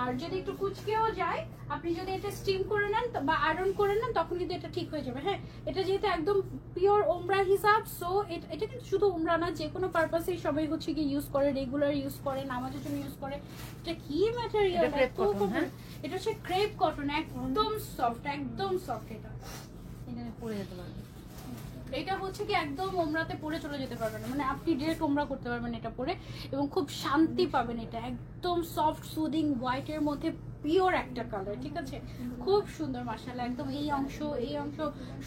আর যদি একটু কুচকেও যায়, আপনি যদি এটা স্টিম করে নেন বা আয়রন করে নেন, তখন কিন্তু এটা ঠিক হয়ে যাবে। হ্যাঁ, এটা যেহেতু একদম পিওর ওমরা হিসাব, সো এটা কিন্তু শুধু ওমরা না, যে কোনো পারপাসেই সবাই হচ্ছে কি ইউজ করে, রেগুলার ইউজ করে, নামাজের জন্য ইউজ করে। এটা কি ম্যাটেরিয়াল? এটা হচ্ছে ক্রেপ কটন, একদম সফট, একদম সফট। এটা পরে যেতে পারবে। এটা হচ্ছে কি একদম ওমরাতে পরে চলে যেতে পারবেন, মানে আপনি ডিরেক্ট ওমরা করতে পারবেন এটা পরে, এবং খুব শান্তি পাবেন। এটা একদম সফট সুদিং হোয়াইটের মধ্যে পিওর একটা কালার, ঠিক আছে? খুব সুন্দর মাশাআল্লাহ। একদম এই অংশ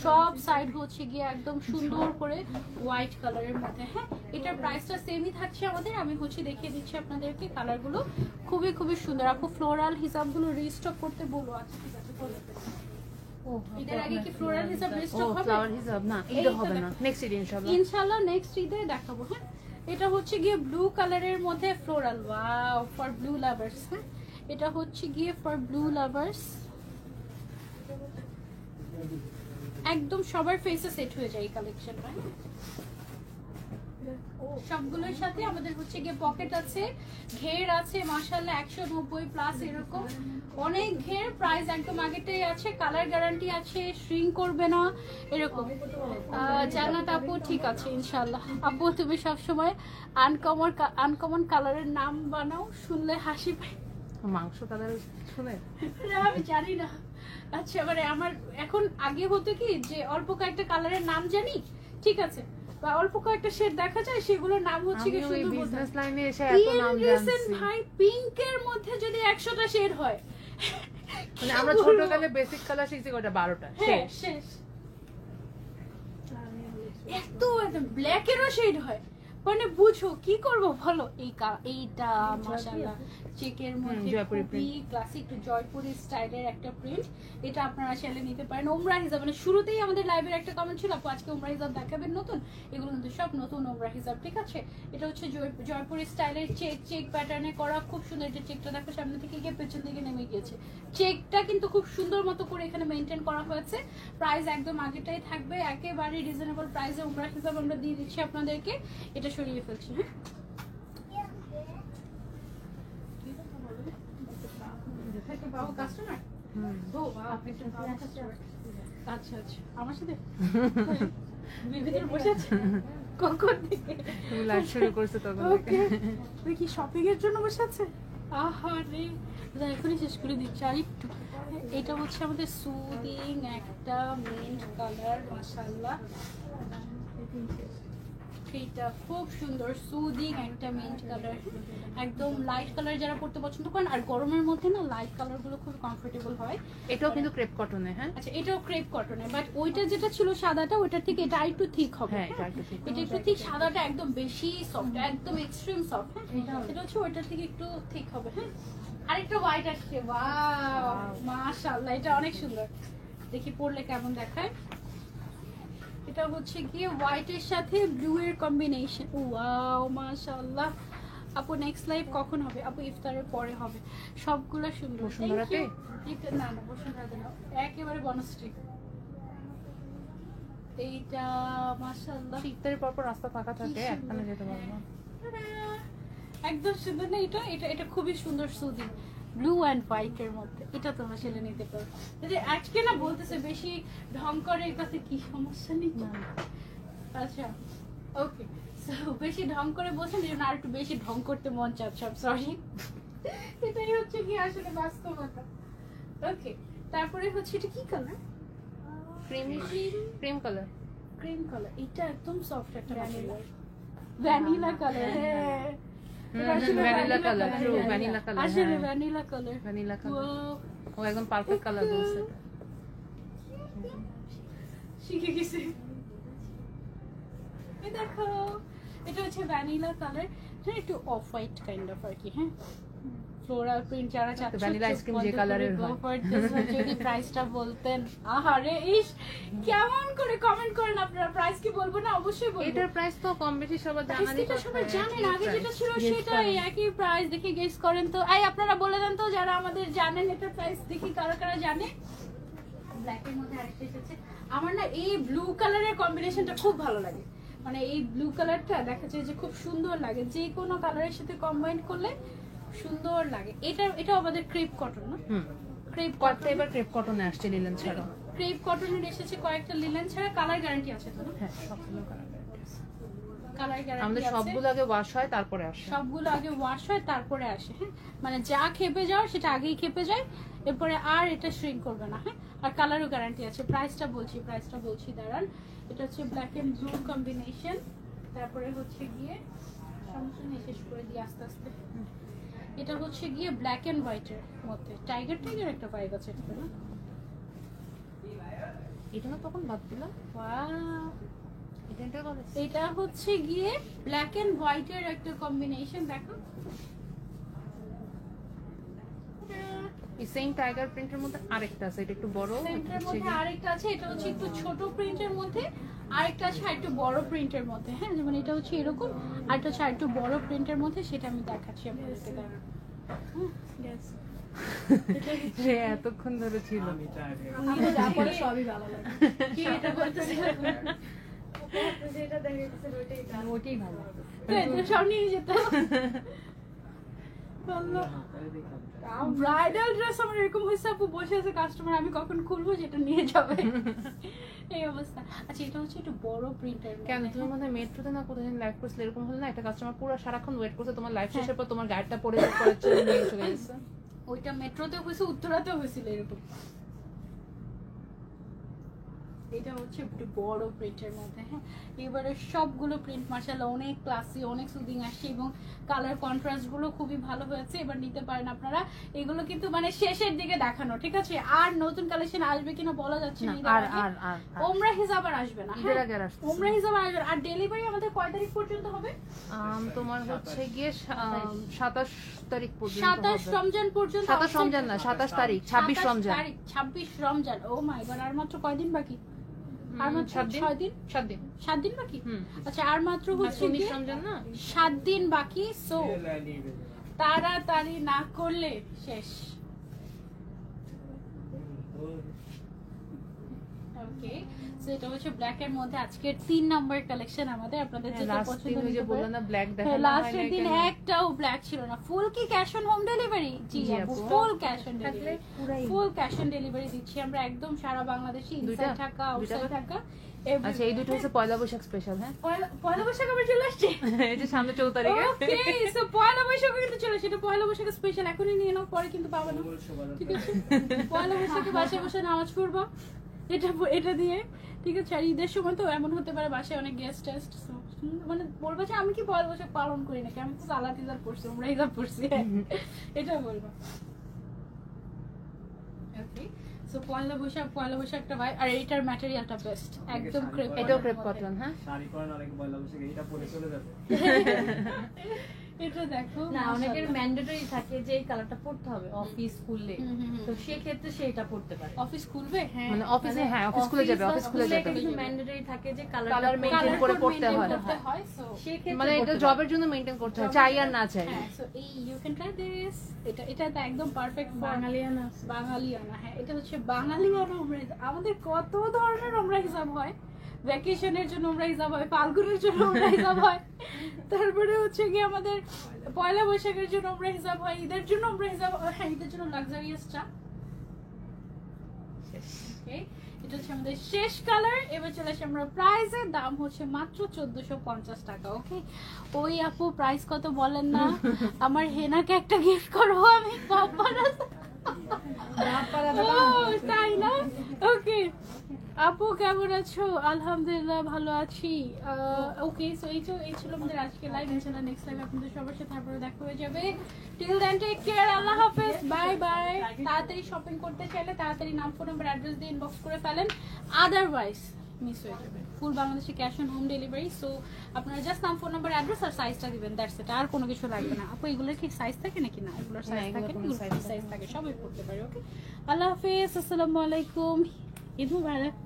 সব সাইড হচ্ছে গিয়ে একদম সুন্দর করে হোয়াইট কালারের মধ্যে। হ্যাঁ, এটার প্রাইসটা সেমই থাকছে আমাদের। আমি হচ্ছে দেখিয়ে দিচ্ছি আপনাদেরকে কালারগুলো, খুবই খুবই সুন্দর। আপু ফ্লোরাল হিসাবগুলো রিস্টক করতে বলো। আচ্ছা ঠিক আছে, বলে দেবো। এটার আগে কি ফ্লোরাল হিসাব রিস্টক হবে? ফ্লাওয়ার হিসাব না, এটা হবে না, নেক্সট ঈদ ইনশাআল্লাহ। ইনশাআল্লাহ নেক্সট ঈদে দেখাবো। হ্যাঁ, এটা হচ্ছে গিয়ে ব্লু কালারের মধ্যে floral, wow, for blue lovers. হ্যাঁ, এটা হচ্ছে গিয়ে ফর ব্লু লাভার্স, একদম সবার ফেসে সেট হয়ে যায় এই কালেকশনটা। সবগুলোর সাথে আমাদের হচ্ছে গিয়ে পকেট আছে, ঘের আছে মাশাআল্লাহ 190 প্লাস এরকম অনেক ঘের। প্রাইস একদম আগেটাই আছে, কালার গ্যারান্টি আছে, শ্রিঙ্ক করবে না এরকম। জান্নাত আপু ঠিক আছে ইনশাআল্লাহ। আপু তুমি সবসময় আনকমন কালারের নাম বানাও, শুনলে হাসি পাই। মাংস কালার শুনে না, আমি জানি না। আচ্ছা, মানে আমার এখন আগে হতো কি যে অল্প কয়েকটা কালারের নাম জানি, ঠিক আছে, বা অল্প কয়েকটা শেড দেখা যায়, সেগুলোর নাম হচ্ছে কি শুধু বিজনেস লাইনে এসে এত নাম জানছি। ভাই পিঙ্কের মধ্যে যদি 100টা শেড হয়, মানে আমরা ছোটকালে বেসিক কালার শিখছি কয়টা, 12টা শেষ। শেষ। এত ব্ল্যাকেরও শেড হয়, মানে বুঝো কি করব বলো। এইটা মাশাআল্লাহ চেকের মধ্যে জয়পুরি খুবই ক্লাসিক জয়পুরি স্টাইলের একটা প্রিন্ট। এটা আপনারা চাইলে নিতে পারেন। ওমরা হিসাব, মানে শুরুতেই আমাদের লাইভের একটা কমেন্ট ছিল আপু আজকে ওমরা হিসাব দেখাবেন নতুন, এগুলো কিন্তু সব নতুন ওমরা হিসাব, ঠিক আছে? এটা হচ্ছে জয়পুরি স্টাইলের চেক প্যাটার্নে করা, খুব সুন্দর। এটা চেকটা দেখো সামনে থেকে গিয়ে পেছন দিকে নেমে গিয়েছে, চেকটা কিন্তু খুব সুন্দর মতো করে এখানে মেনটেন করা হয়েছে। প্রাইস একদম আগেটাই থাকবে, একেবারে রিজনেবল প্রাইসে ওমরা হিসাব আমরা দিয়ে দিচ্ছি আপনাদেরকে। এটা সরিয়ে ফেলছি। হ্যাঁ, কাস্টমার আচ্ছা আচ্ছা, আমার সাথে ভিতরে বসে আছে। কখন থেকে তুমি লাইভ শুরু করছো তখন ওকে থেকে। দেখি শপিং এর জন্য বসে আছে আহারে এখনই শেষ করে দিচ্ছি আর একটু এটা হচ্ছে আমাদের সুদিং একটা মিন্ট কালার মাশাআল্লাহ এটা খুব সুন্দর সুদিং একটা মিন্ট কালার একদম লাইট কালার যারা পড়তে পছন্দ করেন আর গরমের মধ্যে না লাইট কালার গুলো খুব কমফোর্টেবল হয় এটাও কিন্তু ক্রেপ কটনে, হ্যাঁ আচ্ছা এটাও ক্রেপ কটনের বাট ওইটা যেটা ছিল সাদাটা ওইটার থেকে এটা আরেকটু থিক হবে হ্যাঁ এটা একটু ঠিক। এটা একটু ঠিক সাদাটা একদম বেশি সফট একদম এক্সট্রিম সফট হ্যাঁ এটা হচ্ছে ওইটার থেকে একটু ঠিক হবে হ্যাঁ আরেকটা হোয়াইট আসছে ওয়াও মাশাআল্লাহ এটা অনেক সুন্দর দেখি পরলে কেমন দেখায় এটা হচ্ছে গিয়ে হোয়াইট এর সাথে ব্লু এর কম্বিনেশন ওয়াও মাশাআল্লাহ আপু নেক্সট লাইভ কখন হবে আপু ইফতারের পরে হবে সবগুলো সুন্দর বসুন্ধরাতে? Thank you. না না বসুন্ধরাতে না একেবারে বনশ্রী এইটা মাশাআল্লাহ ইফতারের পর পর রাস্তা ফাঁকা থাকে কি সুন্দর। একখানে যেতে পারবো। একদম সুন্দর না এটা এটা এটা খুবই সুন্দর সুদিং ব্লু অ্যান্ড হোয়াইট এর মধ্যে এটা তোমরা ছেলে নিতে পারো যদি আজকে না বলতেছে বেশি ঢং করে এটাতে কি সমস্যা নেই তো? আচ্ছা ওকে সো বেশি ঢং করে বলছেন এই জন্য আর একটু বেশি ঢং করতে মন চাচ্ছে সরি এটাই হচ্ছে কি আসলে বাস্তবতা ওকে তারপরে হচ্ছে এটা কি colour cream colour. Cream colour এটা একদম সফট একটা ভ্যানিলা কালার হ্যাঁ vanilla colour, true vanilla colour. আসলে ভ্যানিলা কালার ভ্যানিলা কালার ও একদম পারফেক্ট কালার বলছে। শিখে গেছে এই দেখো এটা হচ্ছে ভ্যানিলা কালার এটা একটু অফ হোয়াইট কাইন্ড অফ আর কি হ্যাঁ ফ্লোরাল প্রিন্ট যারা চাচ্ছেন vanilla ice cream যে কালারের হয়। যদি প্রাইসটা বলতেন আহারে ইস কেমন করে কমেন্ট করেন আপনারা প্রাইস কি বলবো না অবশ্যই বলবো এটার প্রাইস তো কম বেশি সবার জানারই এটা কথা। সবাই জানেন আগে যেটা ছিল Guess সেটাই করেন। একই প্রাইস দেখি গেস করেন তো এই আপনারা বলে দেন তো যারা আমাদের জানেন এটা প্রাইস দেখি কারা কারা জানে ব্ল্যাক এর মধ্যে আরেকটা এসেছে আমার না এই ব্লু কালারের কম্বিনেশনটা খুব ভালো লাগে মানে এই ব্লু কালারটা দেখা যায় যে খুব সুন্দর লাগে যে কোনো কালারের সাথে কম্বাইন করলে সুন্দর লাগে এটা এটা আমাদের ক্রেপ কটন না হুম ক্রেপ কটটা কটন এবার ক্রেপ কটনে আসছে লিলেন ছাড়া। ক্রেপ কটনের এসেছে কয়েকটা লিলেন ছাড়া কালার গ্যারান্টি আছে তো না হ্যাঁ সবগুলো কালার। কালার গ্যারান্টি আমাদের আছে সবগুলো আগে ওয়াশ হয় তারপরে আসে। সবগুলো আগে ওয়াশ হয় তারপরে আসে হ্যাঁ মানে যা খেপে যাও সেটা আগেই খেপে যায় এরপরে আর এটা শ্রিঙ্ক করবে না হ্যাঁ আর কালারও গ্যারান্টি আছে প্রাইসটা বলছি দাঁড়ান এটা হচ্ছে ব্ল্যাক এন্ড ব্লু কম্বিনেশন তারপরে হচ্ছে গিয়ে সমস্যা নেই শেষ করে দিই আস্তে আস্তে এটা হচ্ছে গিয়ে ব্ল্যাক এন্ড হোয়াইটের মধ্যে টাইগার একটা ভাইব আছে এটা না এটা না তখন বাদ দিলাম। Wow! এটা বলে এটা হচ্ছে গিয়ে ব্ল্যাক এন্ড হোয়াইটের একটা কম্বিনেশন দেখো এই সেম টাইগার প্রিন্টের মধ্যে আরেকটা আছে এটা একটু বড়। সেন্টারের মধ্যে আরেকটা আছে এটা হচ্ছে একটু ছোট প্রিন্টের মধ্যে আরেকটা আছে একটু বড় প্রিন্টের মধ্যে হ্যাঁ যেমন এটা হচ্ছে এরকম আর এটা হচ্ছে একটু বড় প্রিন্টের মধ্যে সেটা আমি দেখাচ্ছি আপনাদেরকে দাঁড়ান সে এতক্ষণ ধরে ছিল। সবই ভালো লাগে কি এটা বলতেছে ওটাই ভালো। সব নিয়ে যেত ব্রাইডাল ড্রেস আমার এরকম হয়েছে আপু বসে আছে কাস্টমার আমি কখন খুলবো যেটা নিয়ে যাবে এই অবস্থা আচ্ছা এটা হচ্ছে একটু বড় প্রিন্টার কেন তুমি মনে হয় মেট্রোতে না কোথায় লাইভ করছিলে এরকম হলো না একটা কাস্টমার পুরো সারাক্ষণ ওয়েট করছে তোমার লাইভ শেষের পর তোমার গাড়িটা পড়ে নিয়ে চলে গেছে। ওইটা মেট্রোতে হয়েছে উত্তরাতেও হয়েছিল এরকম এটা হচ্ছে একটু বড় প্রিন্টের মধ্যে হ্যাঁ এবারে সবগুলো প্রিন্ট মাশাআল্লাহ অনেক ক্লাসি অনেক সুদিং আসছে এবং কালার কন্ট্রাস্ট গুলো খুবই ভালো হয়েছে এবার নিতে পারেন আপনারা এগুলো কিন্তু মানে শেষের দিকে দেখানো ঠিক আছে আর নতুন কালেকশন আসবে কিনা বলা যাচ্ছে না আর আর আর ওমরা হিসাব আর আসবে না ঈদের আগে আর আসবে না। ওমরা হিসাব আর আসবে না। আর ডেলিভারি আমাদের কয় তারিখ পর্যন্ত হবে তোমার হচ্ছে গিয়ে 27 তারিখ পর্যন্ত 27 রমজান পর্যন্ত 27 রমজান না 27 তারিখ 26 রমজান 26 রমজান ও মাই গড আর মাত্র কয়দিন বাকি আর মাত্র 7 দিন 7 দিন বাকি হুম। আচ্ছা আর মাত্র হচ্ছে 19 রমজান না 7 দিন বাকি সো তাড়াতাড়ি না করলে শেষ ওকে সো এটা হচ্ছে ব্ল্যাক এর মধ্যে আজকের 3 নাম্বার কালেকশন আমাদের আপনাদের যেটা লাস্ট পছন্দ দিন ওই যে হতে বললো পারে না ব্ল্যাক দেখানো হয় লাস্টের না দিন কেন? একটাও ব্ল্যাক ছিল না ফুল কি ক্যাশ অন হোম ডেলিভারি জি জি আপু আপু। ফুল ক্যাশ অন থাকলে ডেলিভারি পুরাই। ফুল ক্যাশ অন ডেলিভারি দিচ্ছি আমরা একদম সারা বাংলাদেশে ইনসাইড দুইটা? ঢাকা দুইটা আউটসাইড করে? ঢাকা আচ্ছা এই দুটো হচ্ছে পয়লা বৈশাখ স্পেশাল। হ্যাঁ পয়লা বৈশাখ আবার চলে আসছে। এই যে সামনে 14 তারিখে। ওকে সো পয়লা বৈশাখ কিন্তু চলে, সেটা পয়লা বৈশাখ স্পেশাল এখনই নিয়ে নাও, পরে কিন্তু পাবে না, ঠিক আছে? পয়লা বৈশাখে বাসায় বসে নামাজ পড়বা এটা দিয়ে, ঠিক আছে? আর ঈদের সময় তো এমন হতে পারে বাসায় অনেক গেস্ট টেস্ট, মানে বলবা যে আমি কি পয়লা বৈশাখ পালন করি না, আমি তো সালাত ইজার পড়ছি, আমরা ইজার পড়ছি, এটা বলবা। ওকে সো পয়লা বৈশাখটা ভাই, আর এইটার ম্যাটেরিয়ালটা বেস্ট, একদম ক্রেপ, এটাও ক্রেপ কটন। হ্যাঁ শাড়ি পরেন অনেক পয়লা বৈশাখে, এটা পরে চলে যাবে। এটা দেখো না অনেকের ম্যান্ডেটরি থাকে যে এই কালারটা পড়তে হবে অফিস স্কুলে, তো সেই ক্ষেত্রে সে এটা পড়তে পারে। অফিস খুলবে, হ্যাঁ মানে অফিসে, হ্যাঁ অফিস খুলে যাবে, অফিস খুলে যাবে, কিন্তু ম্যান্ডেটরি থাকে যে কালার কালার মেইনটেইন করে পড়তে হয়। সো সেই ক্ষেত্রে মানে এটা জবের জন্য মেইনটেইন করতে হয়, চাই আর না চাই। হ্যাঁ সো এই ইউ ক্যান ট্রাই দিস, এটা তো একদম পারফেক্ট বাঙালিয়ানা বাঙালিয়ানা। হ্যাঁ এটা হচ্ছে বাঙালিয়ানা উমরা হিসাব। আমাদের কত ধরনের উমরা হিসাব হয়, ভ্যাকেশনের জন্য উমরা হিসাব হয়, ফাল্গুনের জন্য উমরা হিসাব হয়, তারপরে হচ্ছে কি আমাদের পয়লা বৈশাখের জন্য উমরা হিসাব হয়, ঈদের জন্য উমরা হিসাব হয়, হ্যাঁ ঈদের জন্য লাক্সারিয়াস চা। ওকে এটা হচ্ছে আমাদের শেষ কালার। এবার চলে আসে আমরা প্রাইসে, দাম হচ্ছে মাত্র 1450 টাকা। ওকে ওই আপু প্রাইস কত বলেন না, আমার হেনাকে একটা গিফট করবো আমি, তাই না? ওকে আপু কেমন আছো? আলহামদুলিল্লাহ ভালো আছি। ওকে সো এই ছিল আমাদের আজকে লাইভ, ইনশাআল্লাহ নেক্সট লাইভ আপনাদের সবার সাথে তারপরে দেখা হয়ে যাবে। টিল দেন টেক কেয়ার, আল্লাহ হাফেজ, বাই বাই। তাড়াতাড়ি শপিং করতে চাইলে তাড়াতাড়ি নাম, ফোন নাম্বার, অ্যাড্রেস দিয়ে ইনবক্স করে ফেলেন, আদারওয়াইজ মিস হয়ে যাবে। ফুল বাংলাদেশে cash on home delivery. So আপনারা জাস্ট নাম, ফোন নাম্বার, অ্যাড্রেস আর সাইজটা দিবেন, দ্যাটস ইট, আর কোনো কিছু লাগবে না। আপু এগুলোর কি সাইজ থাকে নাকি? না এগুলোর সাইজ থাকে, এগুলোর সাইজ থাকে, সবাই পড়তে পারে। ওকে আল্লাহ হাফেজ, আসসালামু আলাইকুম, ঈদ মুবারক।